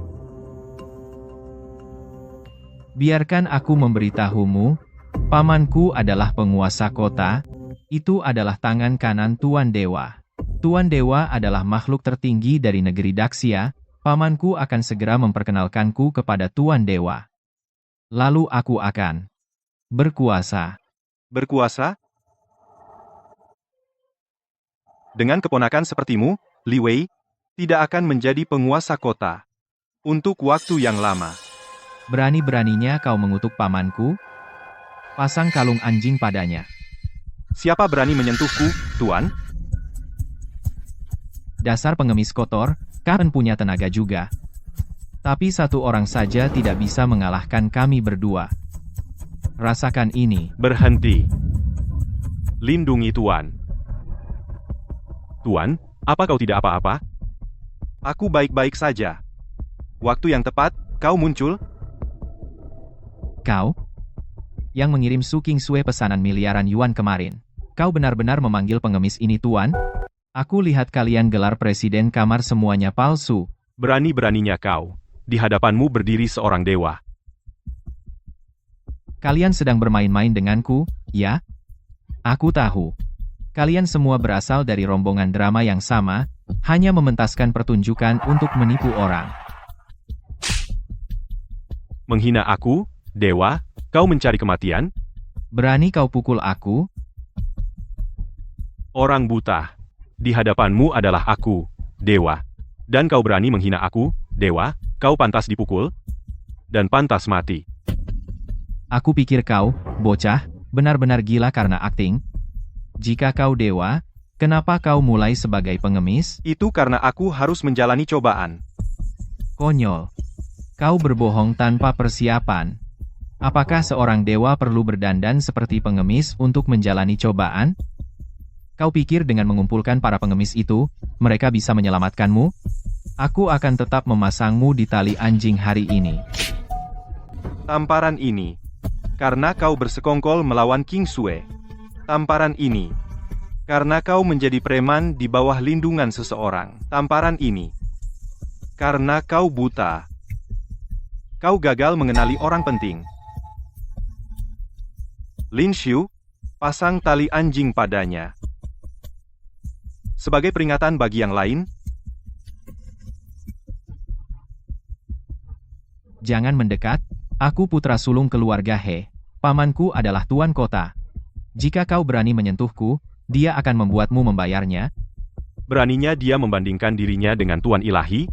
Biarkan aku memberitahumu, pamanku adalah penguasa kota, itu adalah tangan kanan Tuan Dewa. Tuan Dewa adalah makhluk tertinggi dari negeri Daxia, pamanku akan segera memperkenalkanku kepada Tuan Dewa. Lalu aku akan berkuasa. Berkuasa? Dengan keponakan sepertimu, Li Wei, tidak akan menjadi penguasa kota. Untuk waktu yang lama. Berani-beraninya kau mengutuk pamanku? Pasang kalung anjing padanya. Siapa berani menyentuhku, Tuan? Dasar pengemis kotor, kau punya tenaga juga. Tapi satu orang saja tidak bisa mengalahkan kami berdua. Rasakan ini. Berhenti. Lindungi Tuan. Tuan, apa kau tidak apa-apa? Aku baik-baik saja. Waktu yang tepat, kau muncul. Kau? Yang mengirim Su Qingsue pesanan miliaran yuan kemarin. Kau benar-benar memanggil pengemis ini Tuan? Aku lihat kalian gelar presiden kamar semuanya palsu. Berani-beraninya kau. Di hadapanmu berdiri seorang dewa. Kalian sedang bermain-main denganku, ya? Aku tahu. Kalian semua berasal dari rombongan drama yang sama, hanya mementaskan pertunjukan untuk menipu orang. Menghina aku, dewa, kau mencari kematian? Berani kau pukul aku? Orang buta. Di hadapanmu adalah aku, dewa. Dan kau berani menghina aku, dewa, kau pantas dipukul? Dan pantas mati. Aku pikir kau, bocah, benar-benar gila karena akting. Jika kau dewa, kenapa kau mulai sebagai pengemis? Itu karena aku harus menjalani cobaan. Konyol. Kau berbohong tanpa persiapan. Apakah seorang dewa perlu berdandan seperti pengemis untuk menjalani cobaan? Kau pikir dengan mengumpulkan para pengemis itu, mereka bisa menyelamatkanmu? Aku akan tetap memasangmu di tali anjing hari ini. Tamparan ini. Karena kau bersekongkol melawan Qingsue. Tamparan ini. Karena kau menjadi preman di bawah lindungan seseorang. Tamparan ini. Karena kau buta. Kau gagal mengenali orang penting. Lin Xiu, pasang tali anjing padanya. Sebagai peringatan bagi yang lain, Jangan mendekat, aku putra sulung keluarga He. Pamanku adalah tuan kota. Jika kau berani menyentuhku, dia akan membuatmu membayarnya. beraninya dia membandingkan dirinya dengan Tuan Ilahi.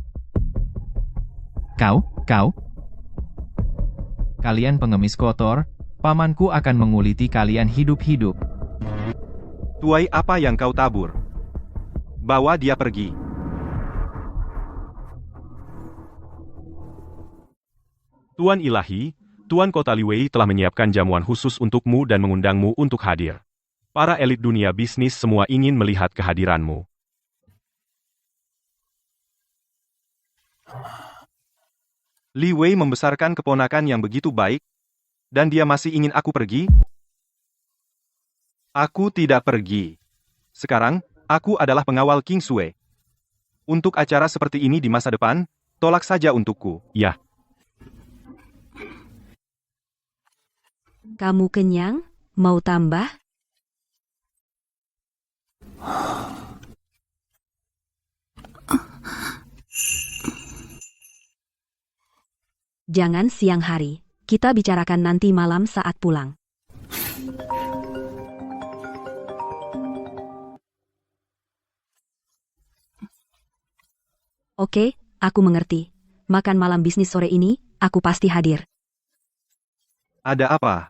Kau. Kalian pengemis kotor, pamanku akan menguliti kalian hidup-hidup. Tuai apa yang kau tabur? Bawa dia pergi. Tuan Ilahi, Tuan Kota Liwei telah menyiapkan jamuan khusus untukmu dan mengundangmu untuk hadir. Para elit dunia bisnis semua ingin melihat kehadiranmu. Li Wei membesarkan keponakan yang begitu baik, dan dia masih ingin aku pergi? Aku tidak pergi. Sekarang, aku adalah pengawal Qingsue. Untuk acara seperti ini di masa depan, tolak saja untukku, ya. Kamu kenyang? Mau tambah? Jangan siang hari. Kita bicarakan nanti malam saat pulang. Oke, aku mengerti. Makan malam bisnis sore ini, aku pasti hadir. Ada apa?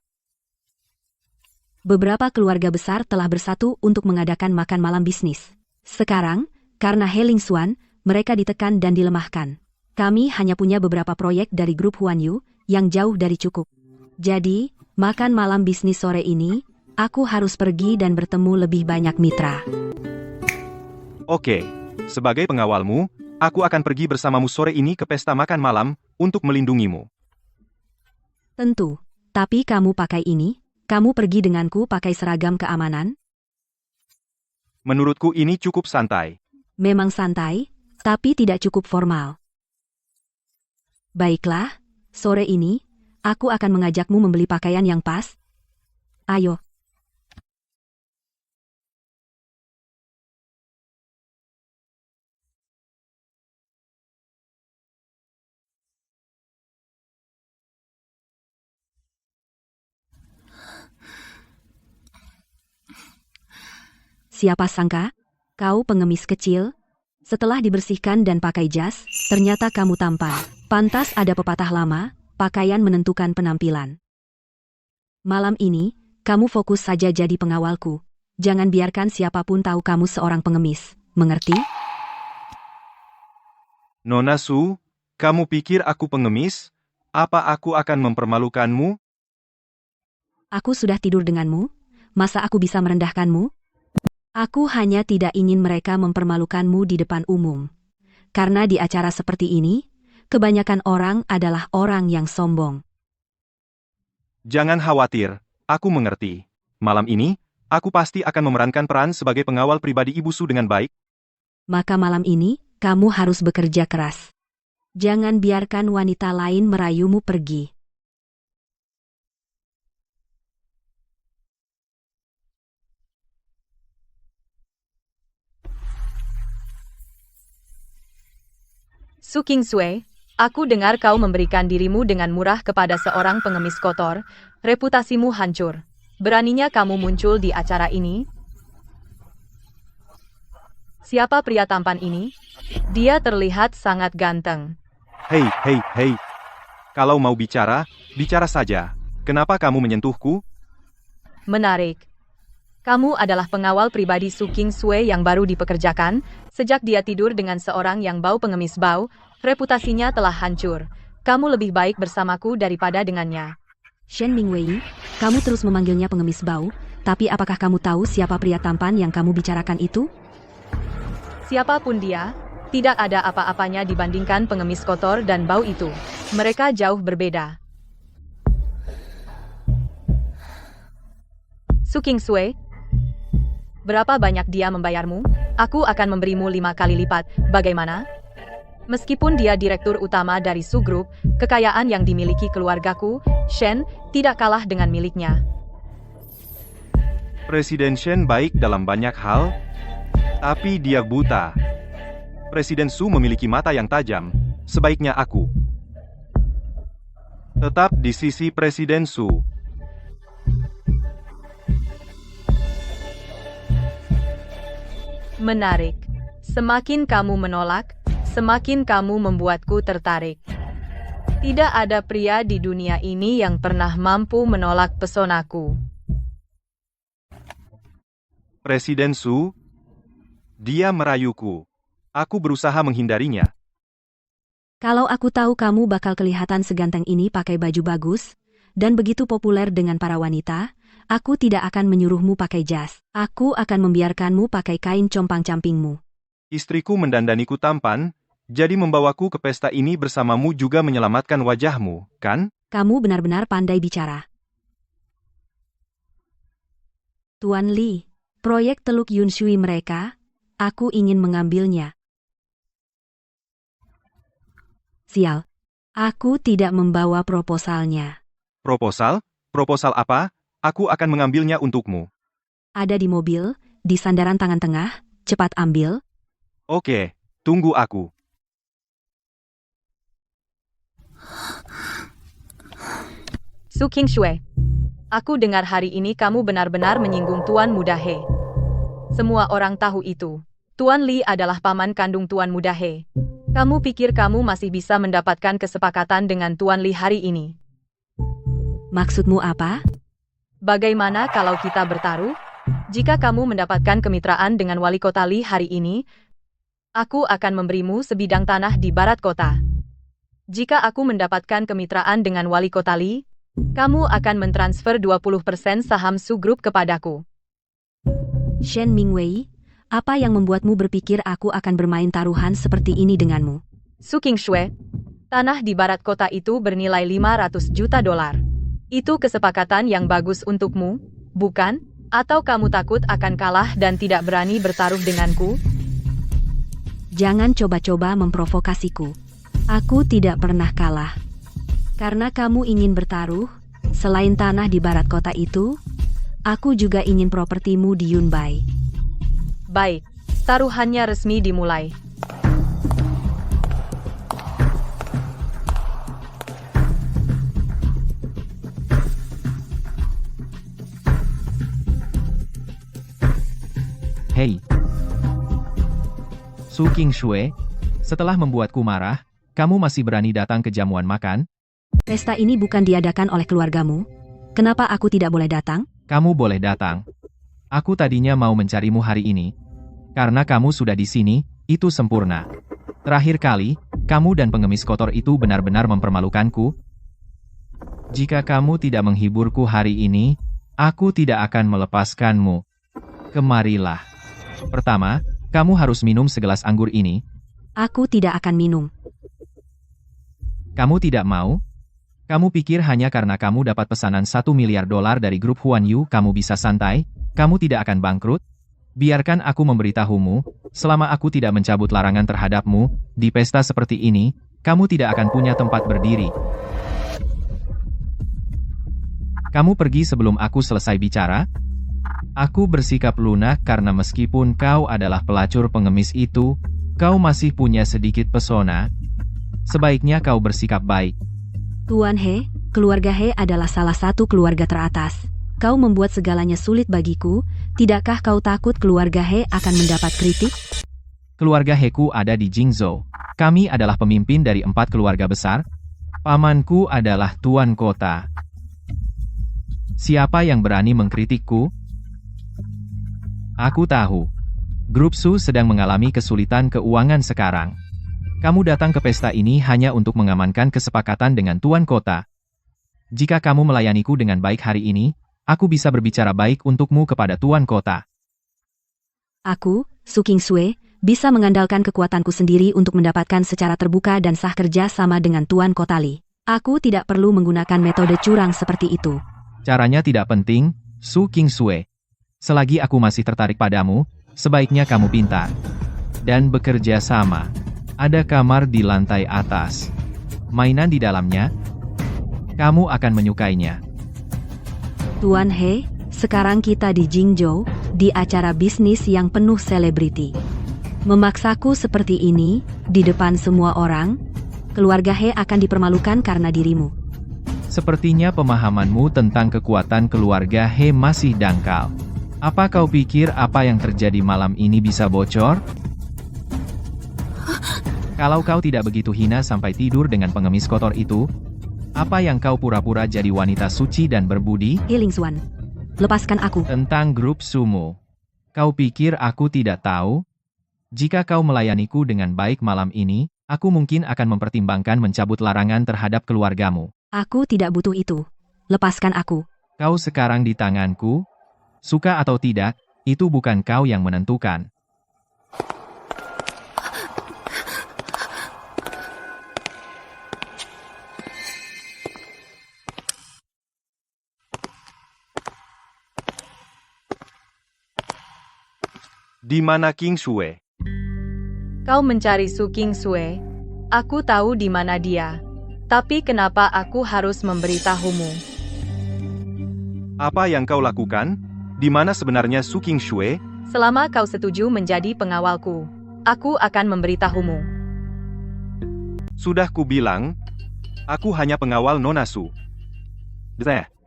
Beberapa keluarga besar telah bersatu untuk mengadakan makan malam bisnis. Sekarang, karena He Lingxuan, mereka ditekan dan dilemahkan. Kami hanya punya beberapa proyek dari grup Huanyu yang jauh dari cukup. Jadi, makan malam bisnis sore ini, aku harus pergi dan bertemu lebih banyak mitra. Oke, sebagai pengawalmu, aku akan pergi bersamamu sore ini ke pesta makan malam untuk melindungimu. Tentu, tapi kamu pakai ini? Kamu pergi denganku pakai seragam keamanan? Menurutku ini cukup santai. Memang santai, tapi tidak cukup formal. Baiklah, sore ini, aku akan mengajakmu membeli pakaian yang pas. Ayo. Siapa sangka, kau pengemis kecil? Setelah dibersihkan dan pakai jas, ternyata kamu tampan. Pantas ada pepatah lama, pakaian menentukan penampilan. Malam ini, kamu fokus saja jadi pengawalku. Jangan biarkan siapapun tahu kamu seorang pengemis. Mengerti? Nona Su, Kamu pikir aku pengemis? Apa aku akan mempermalukanmu? Aku sudah tidur denganmu? Masa aku bisa merendahkanmu? Aku hanya tidak ingin mereka mempermalukanmu di depan umum. Karena di acara seperti ini, kebanyakan orang adalah orang yang sombong. Jangan khawatir, aku mengerti. Malam ini, aku pasti akan memerankan peran sebagai pengawal pribadi Ibu Su dengan baik. Maka malam ini, kamu harus bekerja keras. Jangan biarkan wanita lain merayumu pergi. Su Kingsue, aku dengar kau memberikan dirimu dengan murah kepada seorang pengemis kotor. Reputasimu hancur. Beraninya kamu muncul di acara ini? Siapa pria tampan ini? Dia terlihat sangat ganteng. Hei, hei, hei. Kalau mau bicara, bicara saja. Kenapa kamu menyentuhku? Menarik. Kamu adalah pengawal pribadi Su Kingsue yang baru dipekerjakan. Sejak dia tidur dengan seorang yang bau pengemis bau, reputasinya telah hancur. Kamu lebih baik bersamaku daripada dengannya. Shen Mingwei, kamu terus memanggilnya pengemis bau, tapi apakah kamu tahu siapa pria tampan yang kamu bicarakan itu? Siapapun dia, tidak ada apa-apanya dibandingkan pengemis kotor dan bau itu. Mereka jauh berbeda. Su Kingsue, berapa banyak dia membayarmu? Aku akan memberimu 5 kali lipat. Bagaimana? Meskipun dia direktur utama dari Su Group, kekayaan yang dimiliki keluargaku, Shen, tidak kalah dengan miliknya. Presiden Shen baik dalam banyak hal, tapi dia buta. Presiden Su memiliki mata yang tajam, sebaiknya aku tetap di sisi Presiden Su. Menarik. Semakin kamu menolak, semakin kamu membuatku tertarik. Tidak ada pria di dunia ini yang pernah mampu menolak pesonaku. Presiden Su, dia merayuku. Aku berusaha menghindarinya. Kalau aku tahu kamu bakal kelihatan seganteng ini pakai baju bagus, dan begitu populer dengan para wanita, aku tidak akan menyuruhmu pakai jas. Aku akan membiarkanmu pakai kain compang-campingmu. Istriku mendandaniku tampan, jadi membawaku ke pesta ini bersamamu juga menyelamatkan wajahmu, kan? Kamu benar-benar pandai bicara. Tuan Li, proyek Teluk Yunshui mereka, aku ingin mengambilnya. Sial, aku tidak membawa proposalnya. Proposal? Proposal apa? Aku akan mengambilnya untukmu. Ada di mobil, di sandaran tangan tengah, cepat ambil. Oke, tunggu aku. Su Kingsue, aku dengar hari ini kamu benar-benar menyinggung Tuan Muda He. Semua orang tahu itu. Tuan Li adalah paman kandung Tuan Muda He. Kamu pikir kamu masih bisa mendapatkan kesepakatan dengan Tuan Li hari ini? Maksudmu apa? Bagaimana kalau kita bertaruh? Jika kamu mendapatkan kemitraan dengan wali kota Li hari ini, aku akan memberimu sebidang tanah di barat kota. Jika aku mendapatkan kemitraan dengan wali kota Li, kamu akan mentransfer 20% saham Su Group kepadaku. Shen Mingwei, apa yang membuatmu berpikir aku akan bermain taruhan seperti ini denganmu? Su Kingsue, tanah di barat kota itu bernilai 500 juta dolar. Itu kesepakatan yang bagus untukmu, bukan? Atau kamu takut akan kalah dan tidak berani bertaruh denganku? Jangan coba-coba memprovokasiku. Aku tidak pernah kalah. Karena kamu ingin bertaruh, selain tanah di barat kota itu, aku juga ingin propertimu di Yunbai. Baik, taruhannya resmi dimulai. Hei. Su Kingsue, setelah membuatku marah, kamu masih berani datang ke jamuan makan? Pesta ini bukan diadakan oleh keluargamu. Kenapa aku tidak boleh datang? Kamu boleh datang. Aku tadinya mau mencarimu hari ini. Karena kamu sudah di sini, itu sempurna. Terakhir kali, kamu dan pengemis kotor itu benar-benar mempermalukanku. Jika kamu tidak menghiburku hari ini, aku tidak akan melepaskanmu. Kemarilah. Pertama, kamu harus minum segelas anggur ini. Aku tidak akan minum. Kamu tidak mau? Kamu pikir hanya karena kamu dapat pesanan $1 miliar dari grup Huan Yu kamu bisa santai? Kamu tidak akan bangkrut? Biarkan aku memberitahumu, selama aku tidak mencabut larangan terhadapmu, di pesta seperti ini, kamu tidak akan punya tempat berdiri. Kamu pergi sebelum aku selesai bicara? Aku bersikap lunak karena meskipun kau adalah pelacur pengemis itu, kau masih punya sedikit pesona. Sebaiknya kau bersikap baik. Tuan He, keluarga He adalah salah satu keluarga teratas. Kau membuat segalanya sulit bagiku, tidakkah kau takut keluarga He akan mendapat kritik? Keluarga Heku ada di Jingzhou. Kami adalah pemimpin dari 4 keluarga besar. Pamanku adalah tuan kota. Siapa yang berani mengkritikku? Aku tahu. Grup Su sedang mengalami kesulitan keuangan sekarang. Kamu datang ke pesta ini hanya untuk mengamankan kesepakatan dengan tuan kota. Jika kamu melayaniku dengan baik hari ini, aku bisa berbicara baik untukmu kepada tuan kota. Aku, Su Qingsui, bisa mengandalkan kekuatanku sendiri untuk mendapatkan secara terbuka dan sah kerja sama dengan tuan kota Li. Aku tidak perlu menggunakan metode curang seperti itu. Caranya tidak penting, Su Qingsui. Selagi aku masih tertarik padamu, sebaiknya kamu pintar. Dan bekerja sama. Ada kamar di lantai atas. Mainan di dalamnya. Kamu akan menyukainya. Tuan He, sekarang kita di Jingzhou, di acara bisnis yang penuh selebriti. Memaksaku seperti ini, di depan semua orang, keluarga He akan dipermalukan karena dirimu. Sepertinya pemahamanmu tentang kekuatan keluarga He masih dangkal. Apa kau pikir apa yang terjadi malam ini bisa bocor? Kalau kau tidak begitu hina sampai tidur dengan pengemis kotor itu, apa yang kau pura-pura jadi wanita suci dan berbudi? He Lingxuan, lepaskan aku. Tentang grup Sumo. Kau pikir aku tidak tahu? Jika kau melayaniku dengan baik malam ini, aku mungkin akan mempertimbangkan mencabut larangan terhadap keluargamu. Aku tidak butuh itu. Lepaskan aku. Kau sekarang di tanganku. Suka atau tidak, itu bukan kau yang menentukan. Di mana Qingsui? Kau mencari Su Qingsui. Aku tahu di mana dia. Tapi kenapa aku harus memberitahumu? Apa yang kau lakukan? Di mana sebenarnya Su Qingsui? Selama kau setuju menjadi pengawalku, aku akan memberitahumu. Sudah kubilang, aku hanya pengawal Nona Su.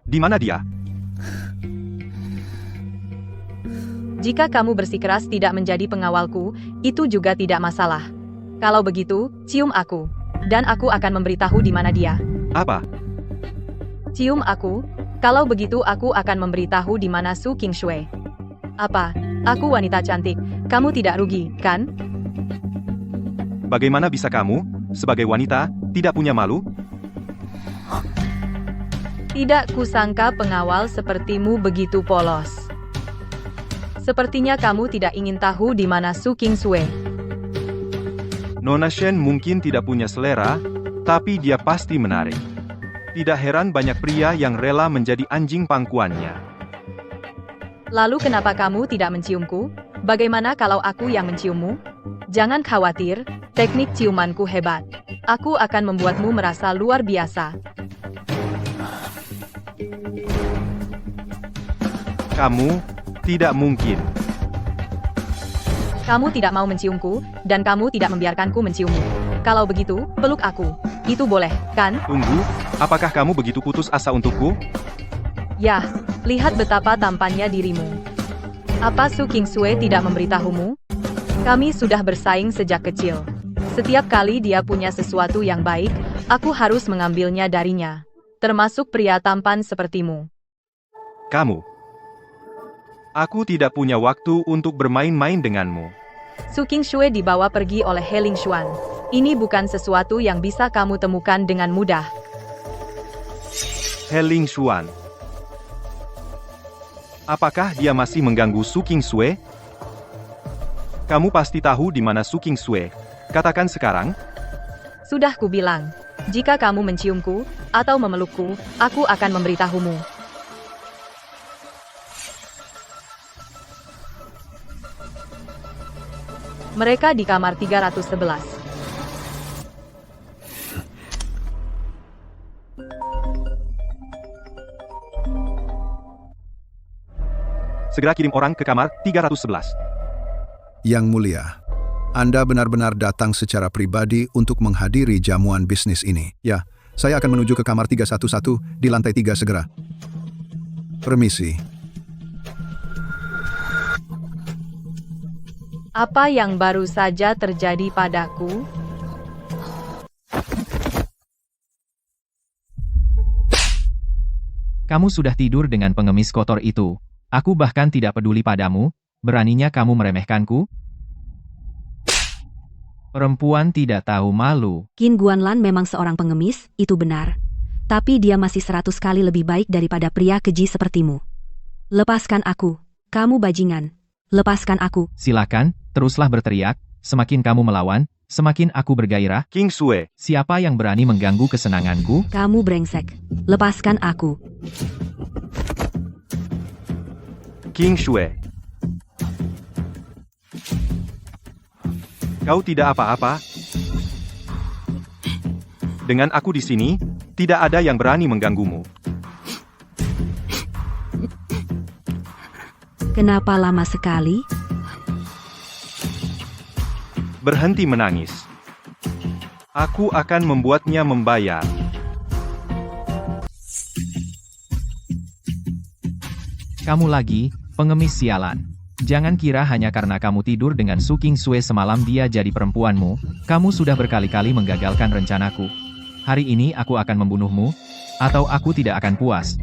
Di mana dia? Jika kamu bersikeras tidak menjadi pengawalku, itu juga tidak masalah. Kalau begitu, cium aku. Dan aku akan memberitahu di mana dia. Apa? Cium aku. Kalau begitu aku akan memberitahu di mana Su Qingsui. Apa? Aku wanita cantik. Kamu tidak rugi, kan? Bagaimana bisa kamu, sebagai wanita, tidak punya malu? Tidak kusangka pengawal sepertimu begitu polos. Sepertinya kamu tidak ingin tahu di mana Su Qingsui. Nona Shen mungkin tidak punya selera, tapi dia pasti menarik. Tidak heran banyak pria yang rela menjadi anjing pangkuannya. Lalu kenapa kamu tidak menciumku? Bagaimana kalau aku yang menciummu? Jangan khawatir, teknik ciumanku hebat. Aku akan membuatmu merasa luar biasa. Kamu, tidak mungkin. Kamu tidak mau menciumku, dan kamu tidak membiarkanku menciummu. Kalau begitu, peluk aku. Itu boleh, kan? Tunggu, apakah kamu begitu putus asa untukku? Yah, lihat betapa tampannya dirimu. Apa Su Qingsui tidak memberitahumu? Kami sudah bersaing sejak kecil. Setiap kali dia punya sesuatu yang baik, aku harus mengambilnya darinya. Termasuk pria tampan sepertimu. Kamu. Aku tidak punya waktu untuk bermain-main denganmu. Su Qingxue dibawa pergi oleh He Lingshuan. Ini bukan sesuatu yang bisa kamu temukan dengan mudah. He Lingshuan. Apakah dia masih mengganggu Su Qingxue? Kamu pasti tahu di mana Su Qingxue. Katakan sekarang. Sudah kubilang, jika kamu menciumku atau memelukku, aku akan memberitahumu. Mereka di kamar 311. Segera kirim orang ke kamar 311. Yang mulia, Anda benar-benar datang secara pribadi untuk menghadiri jamuan bisnis ini. Ya, saya akan menuju ke kamar 311 di lantai 3 segera. Permisi. Apa yang baru saja terjadi padaku? Kamu sudah tidur dengan pengemis kotor itu. Aku bahkan tidak peduli padamu. Beraninya kamu meremehkanku? Perempuan tidak tahu malu. Qin Guanlan memang seorang pengemis, itu benar. Tapi dia masih 100 kali lebih baik daripada pria keji sepertimu. Lepaskan aku. Kamu bajingan. Lepaskan aku. Silakan, teruslah berteriak. Semakin kamu melawan, semakin aku bergairah. Qingxue. Siapa yang berani mengganggu kesenanganku? Kamu brengsek. Lepaskan aku. Qingxue. Kau tidak apa-apa. Dengan aku di sini, tidak ada yang berani mengganggumu. Kenapa lama sekali? Berhenti menangis. Aku akan membuatnya membayar. Kamu lagi, pengemis sialan. Jangan kira hanya karena kamu tidur dengan Su Qingxue semalam dia jadi perempuanmu, kamu sudah berkali-kali menggagalkan rencanaku. Hari ini aku akan membunuhmu, atau aku tidak akan puas.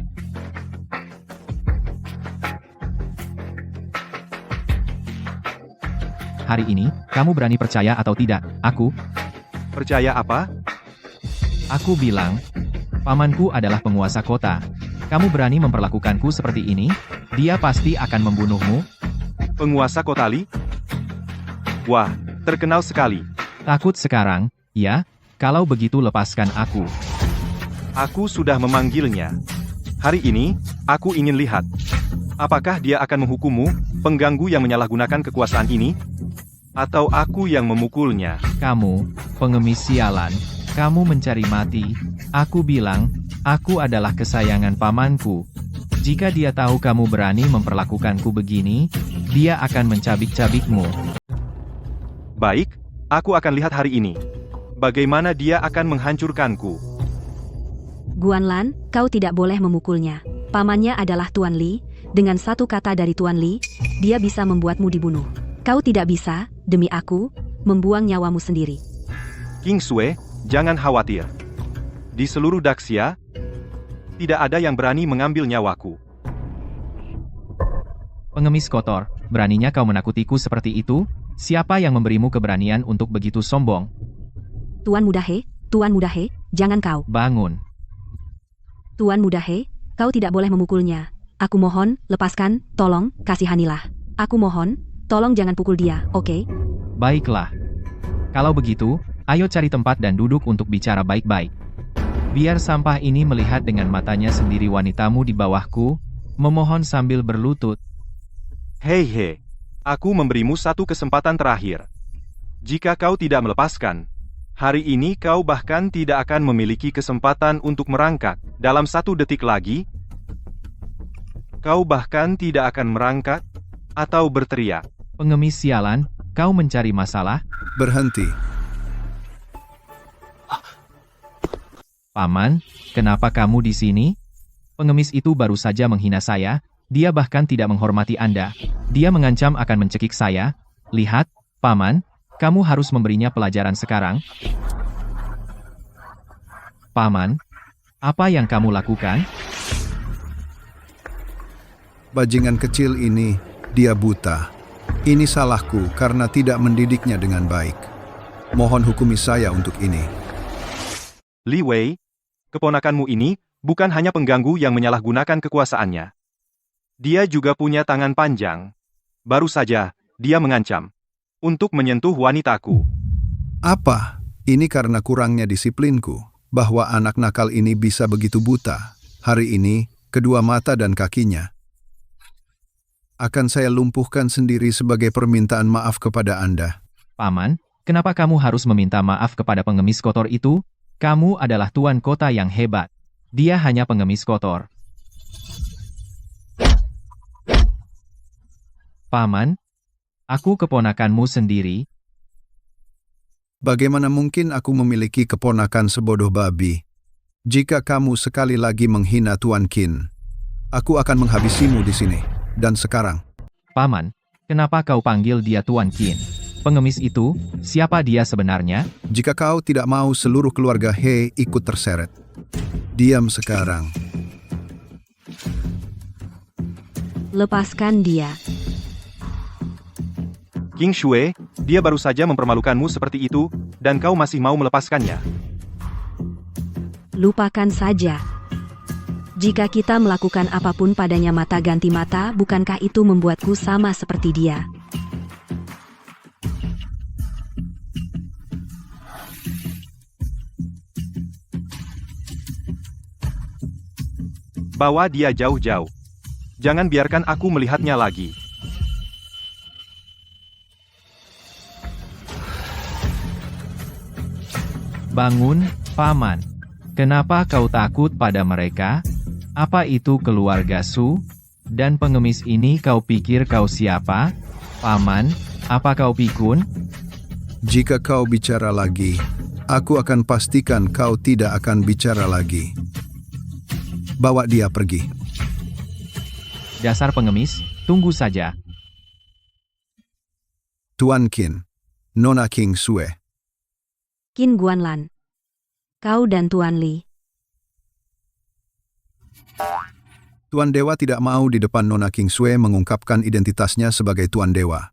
Hari ini, kamu berani percaya atau tidak, aku? Percaya apa? Aku bilang, pamanku adalah penguasa kota. Kamu berani memperlakukanku seperti ini? Dia pasti akan membunuhmu. Penguasa kota Li? Wah, terkenal sekali. Takut sekarang, ya? Kalau begitu lepaskan aku. Aku sudah memanggilnya. Hari ini, aku ingin lihat. Apakah dia akan menghukummu, pengganggu yang menyalahgunakan kekuasaan ini? Atau aku yang memukulnya? Kamu, pengemis sialan. Kamu mencari mati. Aku bilang, aku adalah kesayangan pamanku. Jika dia tahu kamu berani memperlakukanku begini, dia akan mencabik-cabikmu. Baik, aku akan lihat hari ini. Bagaimana dia akan menghancurkanku. Guanlan, kau tidak boleh memukulnya. Pamannya adalah Tuan Li. Dengan satu kata dari Tuan Li, dia bisa membuatmu dibunuh. Kau tidak bisa, demi aku, membuang nyawamu sendiri. Qingxue, jangan khawatir. Di seluruh Daxia, tidak ada yang berani mengambil nyawaku. Pengemis kotor, beraninya kau menakutiku seperti itu? Siapa yang memberimu keberanian untuk begitu sombong? Tuan Muda He, jangan kau. Bangun. Tuan Muda He, kau tidak boleh memukulnya. Aku mohon, lepaskan, tolong, kasihanilah. Aku mohon, tolong jangan pukul dia, oke? Baiklah. Kalau begitu, ayo cari tempat dan duduk untuk bicara baik-baik. Biar sampah ini melihat dengan matanya sendiri wanitamu di bawahku, memohon sambil berlutut. Hei, aku memberimu satu kesempatan terakhir. Jika kau tidak melepaskan, hari ini kau bahkan tidak akan memiliki kesempatan untuk merangkak. Dalam 1 detik lagi, kau bahkan tidak akan merangkak atau berteriak. Pengemis sialan, kau mencari masalah? Berhenti. Paman, kenapa kamu di sini? Pengemis itu baru saja menghina saya, dia bahkan tidak menghormati Anda. Dia mengancam akan mencekik saya. Lihat, Paman, kamu harus memberinya pelajaran sekarang. Paman, apa yang kamu lakukan? Bajingan kecil ini, dia buta. Ini salahku karena tidak mendidiknya dengan baik. Mohon hukumi saya untuk ini. Li Wei, keponakanmu ini bukan hanya pengganggu yang menyalahgunakan kekuasaannya. Dia juga punya tangan panjang. Baru saja, dia mengancam untuk menyentuh wanitaku. Apa? Ini karena kurangnya disiplinku, bahwa anak nakal ini bisa begitu buta. Hari ini, kedua mata dan kakinya akan saya lumpuhkan sendiri sebagai permintaan maaf kepada Anda. Paman, kenapa kamu harus meminta maaf kepada pengemis kotor itu? Kamu adalah tuan kota yang hebat. Dia hanya pengemis kotor. Paman, aku keponakanmu sendiri. Bagaimana mungkin aku memiliki keponakan sebodoh babi? Jika kamu sekali lagi menghina Tuan Qin, aku akan menghabisimu di sini. Dan sekarang, Paman, kenapa kau panggil dia Tuan Qin? Pengemis itu, siapa dia sebenarnya? jika kau tidak mau seluruh keluarga He ikut terseret, diam sekarang. Lepaskan dia. King Shui, dia baru saja mempermalukanmu seperti itu, dan kau masih mau melepaskannya. Lupakan saja. Jika kita melakukan apapun padanya mata ganti mata, bukankah itu membuatku sama seperti dia? Bawa dia jauh-jauh. Jangan biarkan aku melihatnya lagi. Bangun, Paman. Kenapa kau takut pada mereka? Apa itu keluarga Su? Dan pengemis ini kau pikir kau siapa? Paman, apa kau pikun? Jika kau bicara lagi, aku akan pastikan kau tidak akan bicara lagi. Bawa dia pergi. Dasar pengemis, tunggu saja. Tuan Qin, Nona King Sue. Qin Guanlan. Kau dan Tuan Li. Tuan Dewa tidak mau di depan Nona King Sue mengungkapkan identitasnya sebagai Tuan Dewa.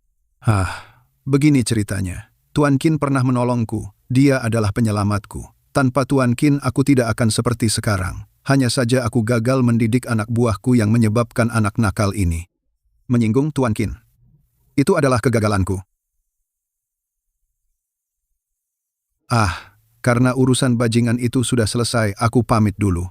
Begini ceritanya. Tuan Qin pernah menolongku. Dia adalah penyelamatku. Tanpa Tuan Qin aku tidak akan seperti sekarang. Hanya saja aku gagal mendidik anak buahku yang menyebabkan anak nakal ini. Menyinggung Tuan Qin. Itu adalah kegagalanku. Karena urusan bajingan itu sudah selesai, aku pamit dulu.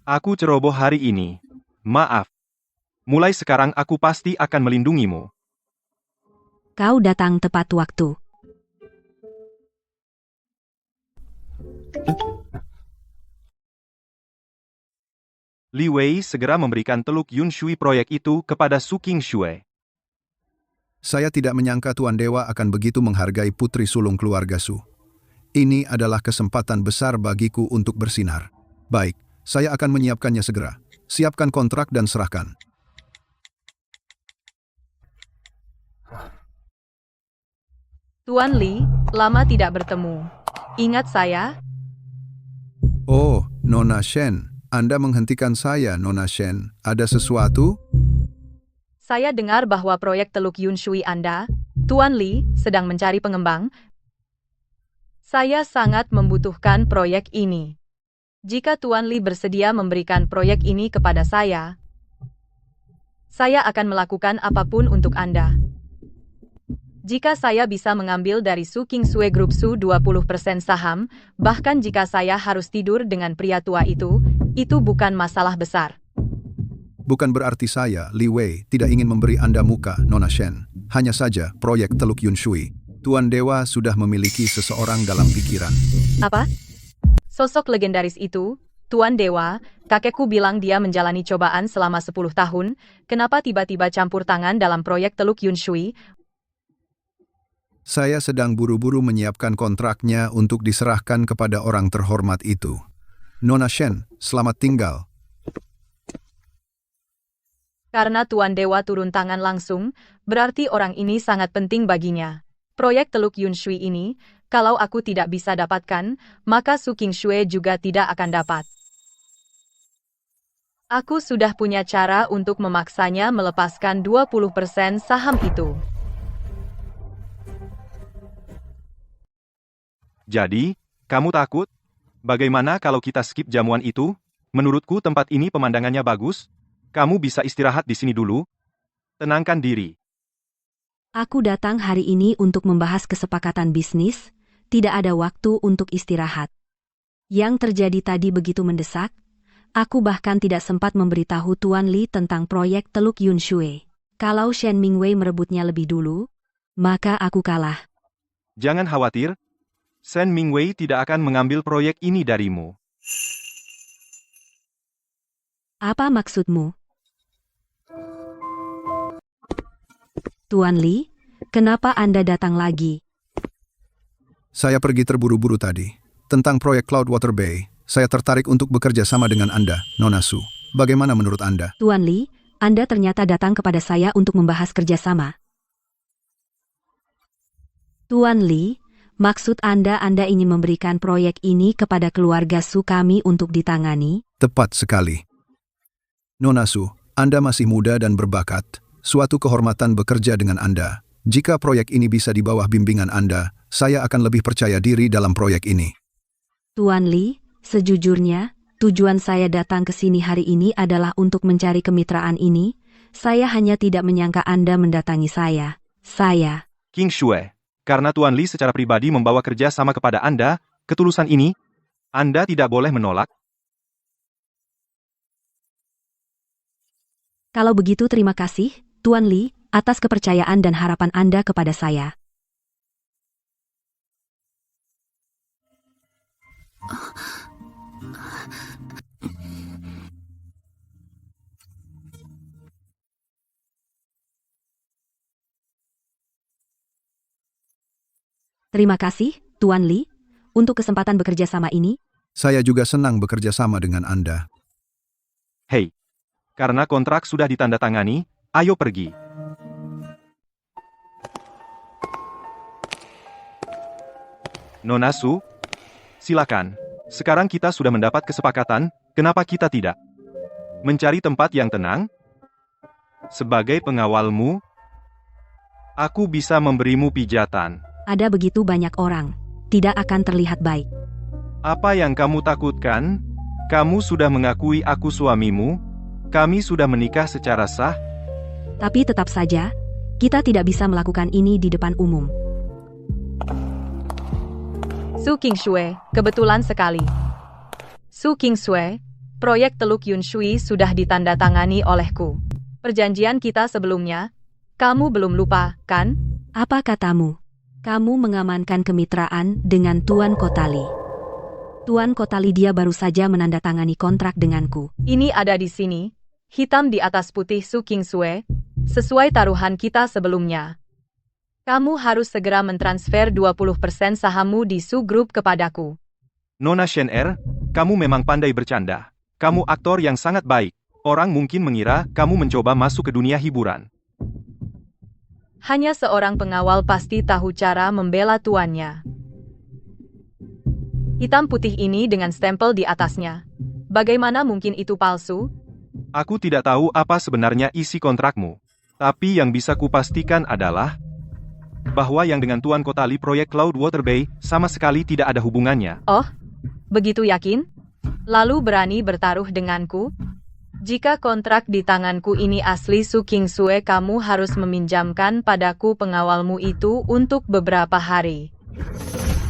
Aku ceroboh hari ini. Maaf. Mulai sekarang aku pasti akan melindungimu. Kau datang tepat waktu. Li Wei segera memberikan teluk Yun Shui proyek itu kepada Su King Shui. Saya tidak menyangka Tuan Dewa akan begitu menghargai putri sulung keluarga Su. Ini adalah kesempatan besar bagiku untuk bersinar. Baik, saya akan menyiapkannya segera. Siapkan kontrak dan serahkan. Tuan Li, lama tidak bertemu. Ingat saya? Oh, Nona Shen. Anda menghentikan saya, Nona Shen. Ada sesuatu? Saya dengar bahwa proyek Teluk Yun Shui Anda, Tuan Li, sedang mencari pengembang. Saya sangat membutuhkan proyek ini. Jika Tuan Li bersedia memberikan proyek ini kepada saya akan melakukan apapun untuk Anda. Jika saya bisa mengambil dari Su King Sue Group Su 20% saham, bahkan jika saya harus tidur dengan pria tua itu bukan masalah besar. Bukan berarti saya, Li Wei, tidak ingin memberi Anda muka, Nona Shen. Hanya saja, proyek Teluk Yun Shui. Tuan Dewa sudah memiliki seseorang dalam pikiran. Apa? Sosok legendaris itu, Tuan Dewa, kakekku bilang dia menjalani cobaan selama 10 tahun, kenapa tiba-tiba campur tangan dalam proyek Teluk Yun Shui? Saya sedang buru-buru menyiapkan kontraknya untuk diserahkan kepada orang terhormat itu. Nona Shen, selamat tinggal. Karena Tuan Dewa turun tangan langsung, berarti orang ini sangat penting baginya. Proyek Teluk Yun Shui ini, Kalau aku tidak bisa dapatkan, maka Su Qingshui juga tidak akan dapat. Aku sudah punya cara untuk memaksanya melepaskan 20% saham itu. Jadi, kamu takut? Bagaimana kalau kita skip jamuan itu? Menurutku tempat ini pemandangannya bagus. Kamu bisa istirahat di sini dulu. Tenangkan diri. Aku datang hari ini untuk membahas kesepakatan bisnis, tidak ada waktu untuk istirahat. Yang terjadi tadi begitu mendesak, aku bahkan tidak sempat memberitahu Tuan Li tentang proyek Teluk Yunshui. Kalau Shen Mingwei merebutnya lebih dulu, maka aku kalah. Jangan khawatir. Shen Mingwei tidak akan mengambil proyek ini darimu. Apa maksudmu? Tuan Li, kenapa Anda datang lagi? Saya pergi terburu-buru tadi. Tentang proyek Cloudwater Bay, saya tertarik untuk bekerja sama dengan Anda, Nona Su. Bagaimana menurut Anda? Tuan Li, Anda ternyata datang kepada saya untuk membahas kerjasama. Tuan Li, maksud Anda ingin memberikan proyek ini kepada keluarga Su kami untuk ditangani? Tepat sekali. Nona Su, Anda masih muda dan berbakat. Suatu kehormatan bekerja dengan Anda. Jika proyek ini bisa di bawah bimbingan Anda, saya akan lebih percaya diri dalam proyek ini. Tuan Li, sejujurnya, tujuan saya datang ke sini hari ini adalah untuk mencari kemitraan ini. Saya hanya tidak menyangka Anda mendatangi saya. Qingshui, karena Tuan Li secara pribadi membawa kerja sama kepada Anda, ketulusan ini, Anda tidak boleh menolak. Kalau begitu terima kasih, Tuan Li, atas kepercayaan dan harapan Anda kepada saya. Terima kasih, Tuan Li, untuk kesempatan bekerja sama ini. Saya juga senang bekerja sama dengan Anda. Hei, karena kontrak sudah ditandatangani, ayo pergi. Nona Su, silakan. Sekarang kita sudah mendapat kesepakatan, kenapa kita tidak mencari tempat yang tenang? Sebagai pengawalmu, aku bisa memberimu pijatan. Ada begitu banyak orang, tidak akan terlihat baik. Apa yang kamu takutkan? Kamu sudah mengakui aku suamimu, kami sudah menikah secara sah. Tapi tetap saja, kita tidak bisa melakukan ini di depan umum. Su Qingshui, kebetulan sekali. Su Qingshui, proyek Teluk Yunshui sudah ditandatangani olehku. Perjanjian kita sebelumnya, kamu belum lupa, kan? Apa katamu? Kamu mengamankan kemitraan dengan Tuan Kotali. Tuan Kotali dia baru saja menandatangani kontrak denganku. Ini ada di sini, hitam di atas putih Su Qingshui, sesuai taruhan kita sebelumnya. Kamu harus segera mentransfer 20% sahammu di Su Group kepadaku. Nona Shen Er, kamu memang pandai bercanda. Kamu aktor yang sangat baik. Orang mungkin mengira kamu mencoba masuk ke dunia hiburan. Hanya seorang pengawal pasti tahu cara membela tuannya. Hitam putih ini dengan stempel di atasnya. Bagaimana mungkin itu palsu? Aku tidak tahu apa sebenarnya isi kontrakmu. Tapi yang bisa kupastikan adalah bahwa yang dengan Tuan Kotali proyek Cloudwater Bay sama sekali tidak ada hubungannya. Oh, begitu yakin? Lalu berani bertaruh denganku? Jika kontrak di tanganku ini asli Su Qingshui, kamu harus meminjamkan padaku pengawalmu itu untuk beberapa hari.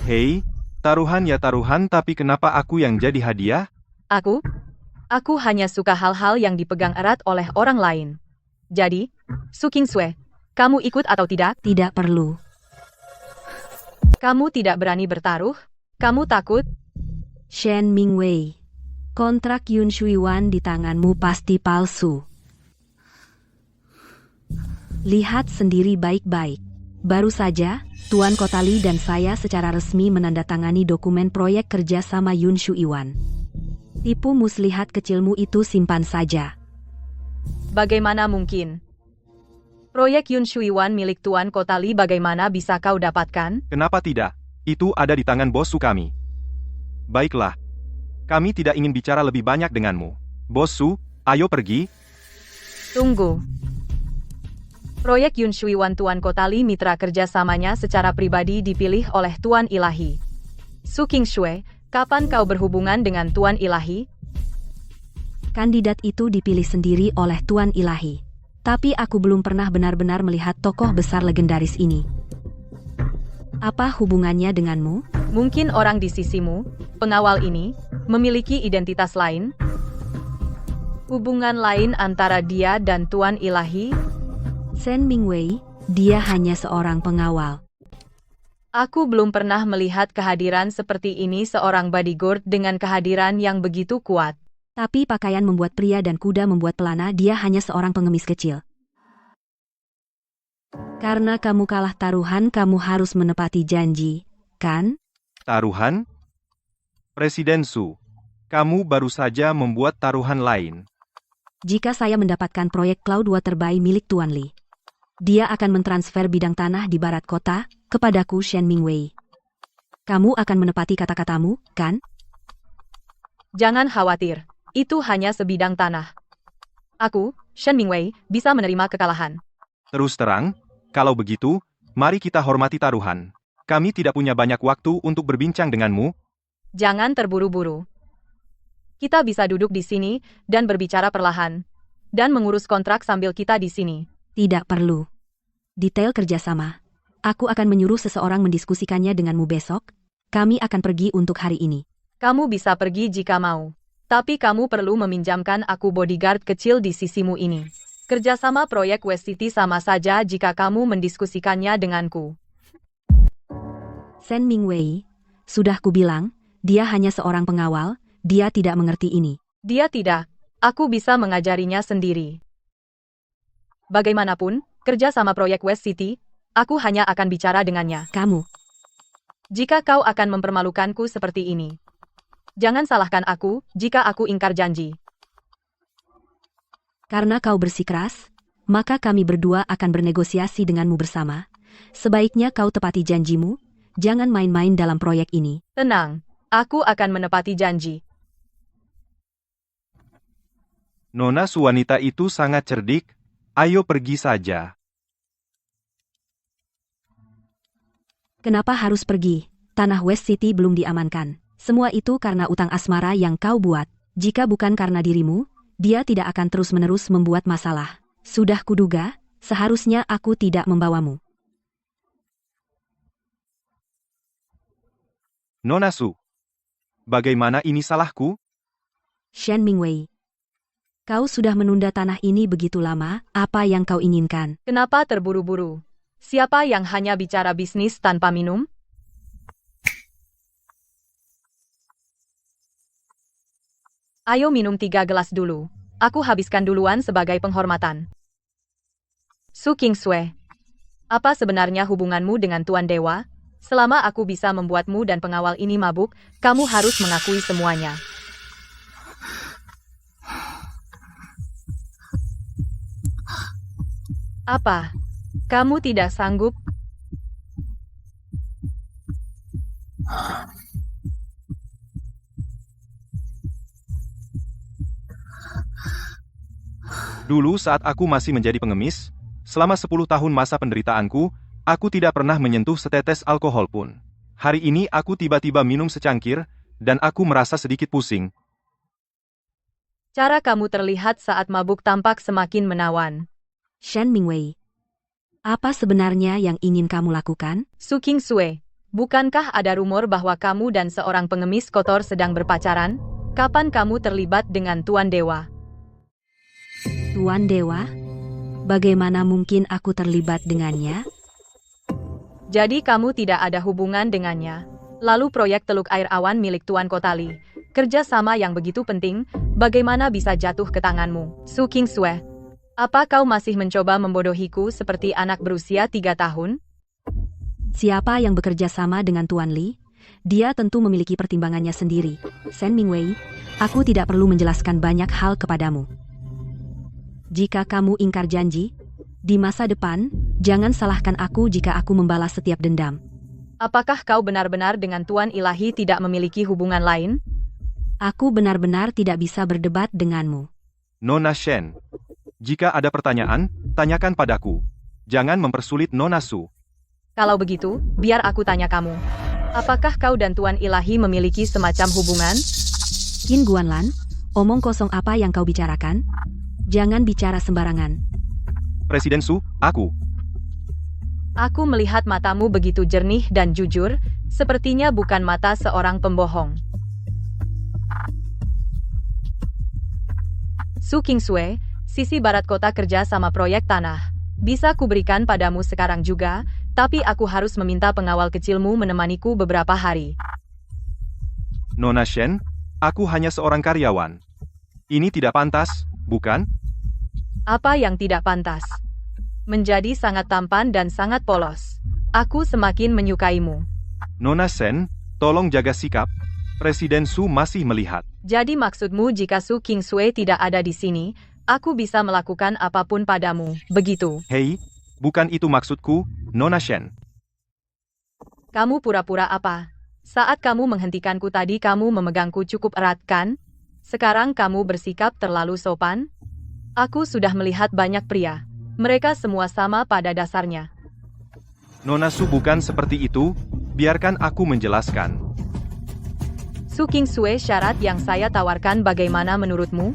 Hei, taruhan ya taruhan, tapi kenapa aku yang jadi hadiah? Aku hanya suka hal-hal yang dipegang erat oleh orang lain. Jadi, Su Qingshui, kamu ikut atau tidak? Tidak perlu. Kamu tidak berani bertaruh? Kamu takut? Shen Mingwei, kontrak Yun Shuiwan di tanganmu pasti palsu. Lihat sendiri baik-baik. Baru saja, Tuan Kotali dan saya secara resmi menandatangani dokumen proyek kerja sama Yun Shuiwan. Tipu muslihat kecilmu itu simpan saja. Bagaimana mungkin? Proyek Yun Shuiwan milik Tuan Kotali bagaimana bisa kau dapatkan? Kenapa tidak? Itu ada di tangan bos Su kami. Baiklah. Kami tidak ingin bicara lebih banyak denganmu. Bos Su, ayo pergi. Tunggu. Proyek Yun Shui Wan Tuan Kotali mitra kerjasamanya secara pribadi dipilih oleh Tuan Ilahi. Su King Shui, kapan kau berhubungan dengan Tuan Ilahi? Kandidat itu dipilih sendiri oleh Tuan Ilahi. Tapi aku belum pernah benar-benar melihat tokoh besar legendaris ini. Apa hubungannya denganmu? Mungkin orang di sisimu, pengawal ini, memiliki identitas lain? Hubungan lain antara dia dan Tuan Ilahi? Shen Mingwei, dia hanya seorang pengawal. Aku belum pernah melihat kehadiran seperti ini seorang bodyguard dengan kehadiran yang begitu kuat. Tapi pakaian membuat pria dan kuda membuat pelana, dia hanya seorang pengemis kecil. Karena kamu kalah taruhan, kamu harus menepati janji, kan? Taruhan? Presiden Su, kamu baru saja membuat taruhan lain. Jika saya mendapatkan proyek Cloudwater Bay milik Tuan Li, dia akan mentransfer bidang tanah di barat kota kepadaku, Shen Mingwei. Kamu akan menepati kata-katamu, kan? Jangan khawatir, itu hanya sebidang tanah. Aku, Shen Mingwei, bisa menerima kekalahan. Terus terang, kalau begitu, mari kita hormati taruhan. Kami tidak punya banyak waktu untuk berbincang denganmu. Jangan terburu-buru. Kita bisa duduk di sini dan berbicara perlahan, dan mengurus kontrak sambil kita di sini. Tidak perlu. Detail kerjasama. Aku akan menyuruh seseorang mendiskusikannya denganmu besok. Kami akan pergi untuk hari ini. Kamu bisa pergi jika mau. Tapi kamu perlu meminjamkan aku bodyguard kecil di sisimu ini. Kerjasama proyek West City sama saja jika kamu mendiskusikannya denganku. Shen Mingwei, sudah kubilang, dia hanya seorang pengawal, dia tidak mengerti ini. Dia tidak. Aku bisa mengajarinya sendiri. Bagaimanapun, kerjasama proyek West City, aku hanya akan bicara dengannya. Kamu. Jika kau akan mempermalukanku seperti ini. Jangan salahkan aku jika aku ingkar janji. Karena kau bersikeras, maka kami berdua akan bernegosiasi denganmu bersama. Sebaiknya kau tepati janjimu, jangan main-main dalam proyek ini. Tenang, aku akan menepati janji. Nona Su wanita itu sangat cerdik, ayo pergi saja. Kenapa harus pergi? Tanah West City belum diamankan. Semua itu karena utang asmara yang kau buat. Jika bukan karena dirimu, dia tidak akan terus-menerus membuat masalah. Sudah kuduga, seharusnya aku tidak membawamu. Nona Su, bagaimana ini salahku? Shen Mingwei, kau sudah menunda tanah ini begitu lama, apa yang kau inginkan? Kenapa terburu-buru? Siapa yang hanya bicara bisnis tanpa minum? Ayo minum 3 gelas dulu. Aku habiskan duluan sebagai penghormatan. Su King Shui, apa sebenarnya hubunganmu dengan Tuan Dewa? Selama aku bisa membuatmu dan pengawal ini mabuk, kamu harus mengakui semuanya. Apa? Kamu tidak sanggup? Dulu saat aku masih menjadi pengemis, selama 10 tahun masa penderitaanku, aku tidak pernah menyentuh setetes alkohol pun. Hari ini aku tiba-tiba minum secangkir, dan aku merasa sedikit pusing. Cara kamu terlihat saat mabuk tampak semakin menawan. Shen Mingwei, apa sebenarnya yang ingin kamu lakukan? Su King Shui, bukankah ada rumor bahwa kamu dan seorang pengemis kotor sedang berpacaran? Kapan kamu terlibat dengan Tuan Dewa? Tuan Dewa? Bagaimana mungkin aku terlibat dengannya? Jadi kamu tidak ada hubungan dengannya. Lalu proyek Teluk Air Awan milik Tuan Kotali, kerjasama yang begitu penting, bagaimana bisa jatuh ke tanganmu? Su King Shui, apa kau masih mencoba membodohiku seperti anak berusia 3 tahun? Siapa yang bekerja sama dengan Tuan Li? Dia tentu memiliki pertimbangannya sendiri. Shen Mingwei, aku tidak perlu menjelaskan banyak hal kepadamu. Jika kamu ingkar janji, di masa depan, jangan salahkan aku jika aku membalas setiap dendam. Apakah kau benar-benar dengan Tuan Ilahi tidak memiliki hubungan lain? Aku benar-benar tidak bisa berdebat denganmu. Nona Shen. Jika ada pertanyaan, tanyakan padaku. Jangan mempersulit Nona Su. Kalau begitu, biar aku tanya kamu. Apakah kau dan Tuan Ilahi memiliki semacam hubungan? Qin Guanlan, omong kosong apa yang kau bicarakan? Jangan bicara sembarangan. Presiden Su, aku. Aku melihat matamu begitu jernih dan jujur, sepertinya bukan mata seorang pembohong. Su Kingsue, sisi barat kota kerja sama proyek tanah. Bisa kuberikan padamu sekarang juga, tapi aku harus meminta pengawal kecilmu menemaniku beberapa hari. Nona Shen, aku hanya seorang karyawan. Ini tidak pantas, bukan? Apa yang tidak pantas? Menjadi sangat tampan dan sangat polos. Aku semakin menyukaimu. Nona Shen, tolong jaga sikap. Presiden Su masih melihat. Jadi maksudmu jika Su Kingsue tidak ada di sini, aku bisa melakukan apapun padamu, begitu? Hei, bukan itu maksudku, Nona Shen. Kamu pura-pura apa? Saat kamu menghentikanku tadi kamu memegangku cukup erat kan? Sekarang kamu bersikap terlalu sopan? Aku sudah melihat banyak pria. Mereka semua sama pada dasarnya. Nona Su bukan seperti itu, biarkan aku menjelaskan. Su Kingsue, syarat yang saya tawarkan bagaimana menurutmu?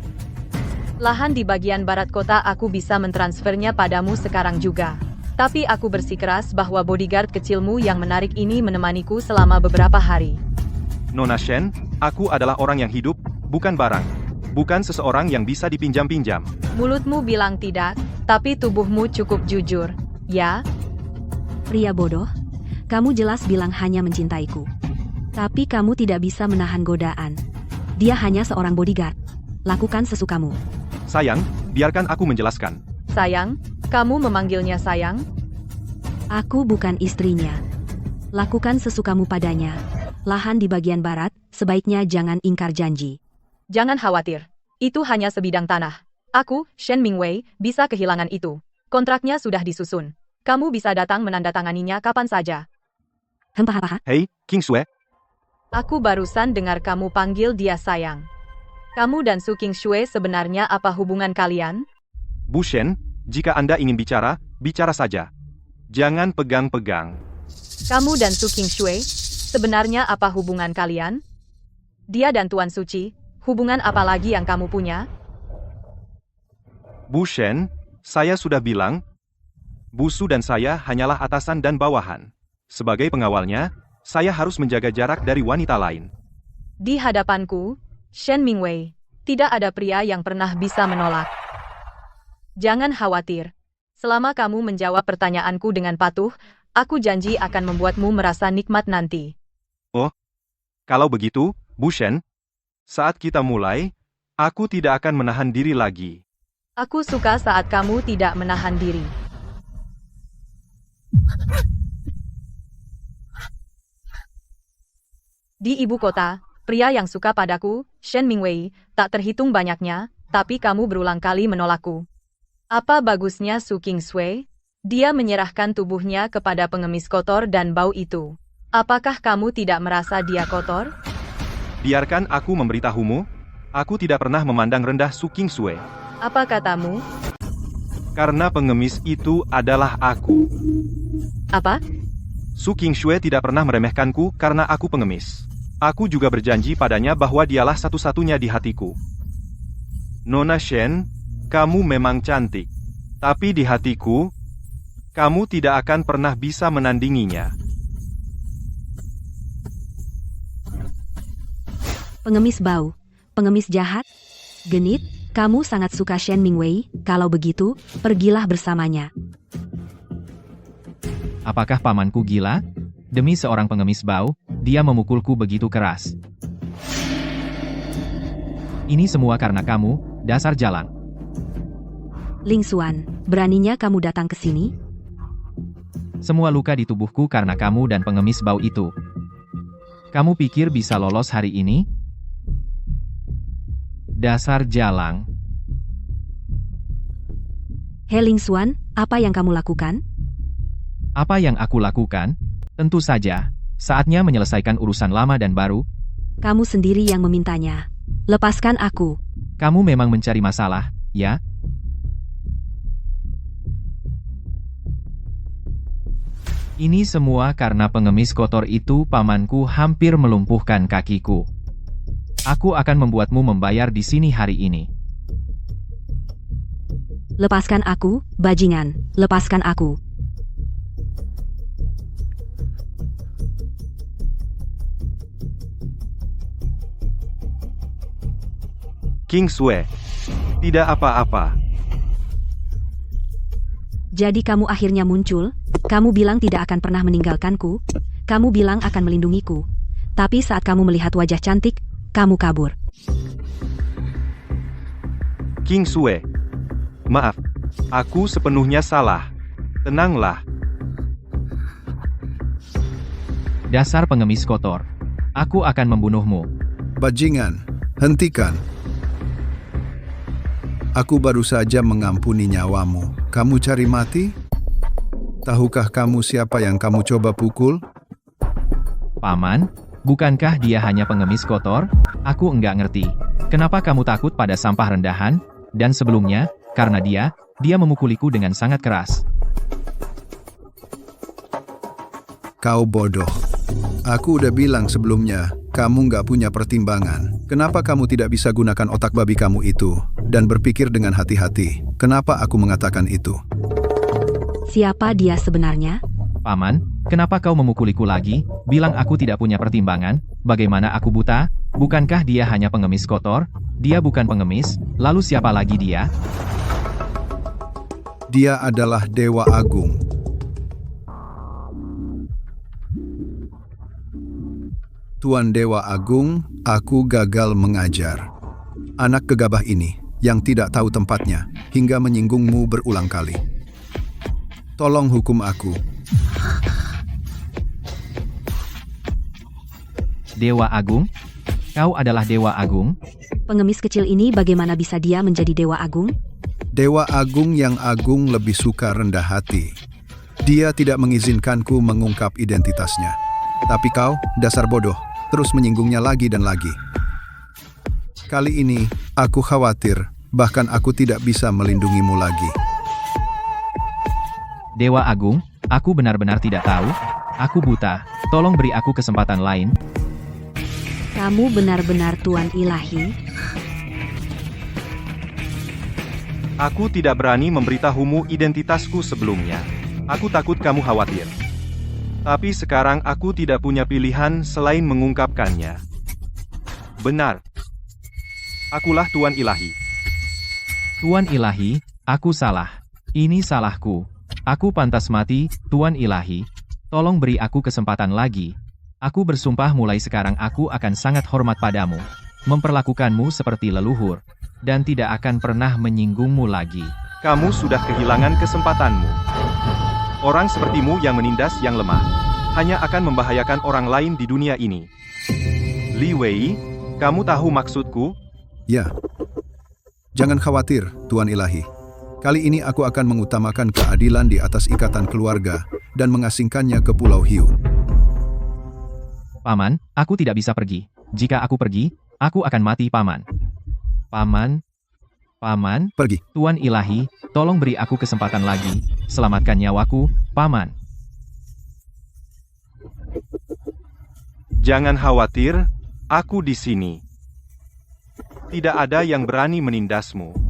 Lahan di bagian barat kota aku bisa mentransfernya padamu sekarang juga. Tapi aku bersikeras bahwa bodyguard kecilmu yang menarik ini menemaniku selama beberapa hari. Nona Shen, aku adalah orang yang hidup, bukan barang. Bukan seseorang yang bisa dipinjam-pinjam. Mulutmu bilang tidak, tapi tubuhmu cukup jujur, ya? Pria bodoh, kamu jelas bilang hanya mencintaiku. Tapi kamu tidak bisa menahan godaan. Dia hanya seorang bodyguard. Lakukan sesukamu. Sayang, biarkan aku menjelaskan. Sayang, kamu memanggilnya sayang? Aku bukan istrinya. Lakukan sesukamu padanya. Lahan di bagian barat, sebaiknya jangan ingkar janji. Jangan khawatir. Itu hanya sebidang tanah. Aku, Shen Mingwei, bisa kehilangan itu. Kontraknya sudah disusun. Kamu bisa datang menandatanganinya kapan saja. Hahaha. Hei, Kingsue. Aku barusan dengar kamu panggil dia sayang. Kamu dan Su Kingsue sebenarnya apa hubungan kalian? Bu Shen, jika Anda ingin bicara, bicara saja. Jangan pegang-pegang. Kamu dan Su Kingsue, sebenarnya apa hubungan kalian? Dia dan Tuan Suci, hubungan apa lagi yang kamu punya? Bu Shen, saya sudah bilang, Bu Su dan saya hanyalah atasan dan bawahan. Sebagai pengawalnya, saya harus menjaga jarak dari wanita lain. Di hadapanku, Shen Mingwei, tidak ada pria yang pernah bisa menolak. Jangan khawatir. Selama kamu menjawab pertanyaanku dengan patuh, aku janji akan membuatmu merasa nikmat nanti. Oh, kalau begitu, Bu Shen, saat kita mulai, aku tidak akan menahan diri lagi. Aku suka saat kamu tidak menahan diri. Di ibu kota, pria yang suka padaku, Shen Mingwei, tak terhitung banyaknya, tapi kamu berulang kali menolakku. Apa bagusnya Su Kingsue? Dia menyerahkan tubuhnya kepada pengemis kotor dan bau itu. Apakah kamu tidak merasa dia kotor? Biarkan aku memberitahumu, aku tidak pernah memandang rendah Su Kingsue. Apa katamu? Karena pengemis itu adalah aku. Apa? Su Kingsue tidak pernah meremehkanku karena aku pengemis. Aku juga berjanji padanya bahwa dialah satu-satunya di hatiku. Nona Shen, kamu memang cantik. Tapi di hatiku, kamu tidak akan pernah bisa menandinginya. Pengemis bau. Pengemis jahat. Genit, kamu sangat suka Shen Mingwei. Kalau begitu, pergilah bersamanya. Apakah pamanku gila? Demi seorang pengemis bau, dia memukulku begitu keras. Ini semua karena kamu, dasar jalang. Ling Xuan, beraninya kamu datang ke sini? Semua luka di tubuhku karena kamu dan pengemis bau itu. Kamu pikir bisa lolos hari ini? Dasar jalang. Hei Ling Xuan, apa yang kamu lakukan? Apa yang aku lakukan? Tentu saja, Saatnya menyelesaikan urusan lama dan baru. Kamu sendiri yang memintanya. Lepaskan aku. Kamu memang mencari masalah, ya? Ini semua karena pengemis kotor itu. Pamanku hampir melumpuhkan kakiku. Aku akan membuatmu membayar di sini hari ini. Lepaskan aku, bajingan. Lepaskan aku. King Sue. Tidak apa-apa. Jadi kamu akhirnya muncul. Kamu bilang tidak akan pernah meninggalkanku. Kamu bilang akan melindungiku. Tapi saat kamu melihat wajah cantik, kamu kabur. King Sue. Maaf. Aku sepenuhnya salah. Tenanglah. Dasar pengemis kotor. Aku akan membunuhmu. Bajingan, hentikan. Aku baru saja mengampuni nyawamu. Kamu cari mati? Tahukah kamu siapa yang kamu coba pukul? Paman, bukankah dia hanya pengemis kotor? Aku enggak ngerti. Kenapa kamu takut pada sampah rendahan? Dan sebelumnya, karena dia memukuliku dengan sangat keras. Kau bodoh. Aku udah bilang sebelumnya, kamu nggak punya pertimbangan. Kenapa kamu tidak bisa gunakan otak babi kamu itu dan berpikir dengan hati-hati? Kenapa aku mengatakan itu? Siapa dia sebenarnya? Paman, kenapa kau memukuliku lagi? Bilang aku tidak punya pertimbangan. Bagaimana aku buta? Bukankah dia hanya pengemis kotor? Dia bukan pengemis. Lalu siapa lagi dia? Dia adalah Dewa Agung. Tuan Dewa Agung, aku gagal mengajar. Anak gegabah ini, yang tidak tahu tempatnya, hingga menyinggungmu berulang kali. Tolong hukum aku. Dewa Agung? Kau adalah Dewa Agung? Pengemis kecil ini bagaimana bisa dia menjadi Dewa Agung? Dewa Agung yang agung lebih suka rendah hati. Dia tidak mengizinkanku mengungkap identitasnya. Tapi kau, dasar bodoh, terus menyinggungnya lagi dan lagi. Kali ini, aku khawatir, bahkan aku tidak bisa melindungimu lagi. Dewa Agung, aku benar-benar tidak tahu. Aku buta. Tolong beri aku kesempatan lain. Kamu benar-benar Tuan Ilahi. Aku tidak berani memberitahumu identitasku sebelumnya. Aku takut kamu khawatir. Tapi sekarang aku tidak punya pilihan selain mengungkapkannya. Benar. Akulah Tuan Ilahi. Tuan Ilahi, aku salah. Ini salahku. Aku pantas mati, Tuan Ilahi. Tolong beri aku kesempatan lagi. Aku bersumpah mulai sekarang aku akan sangat hormat padamu, memperlakukanmu seperti leluhur, dan tidak akan pernah menyinggungmu lagi. Kamu sudah kehilangan kesempatanmu. Orang sepertimu yang menindas yang lemah, hanya akan membahayakan orang lain di dunia ini. Li Wei, kamu tahu maksudku? Ya. Jangan khawatir, Tuan Ilahi. Kali ini aku akan mengutamakan keadilan di atas ikatan keluarga dan mengasingkannya ke Pulau Hiu. Paman, aku tidak bisa pergi. Jika aku pergi, aku akan mati, Paman. Paman, Pergi. Tuan Ilahi, tolong beri aku kesempatan lagi. Selamatkan nyawaku, Paman. Jangan khawatir, aku di sini. Tidak ada yang berani menindasmu.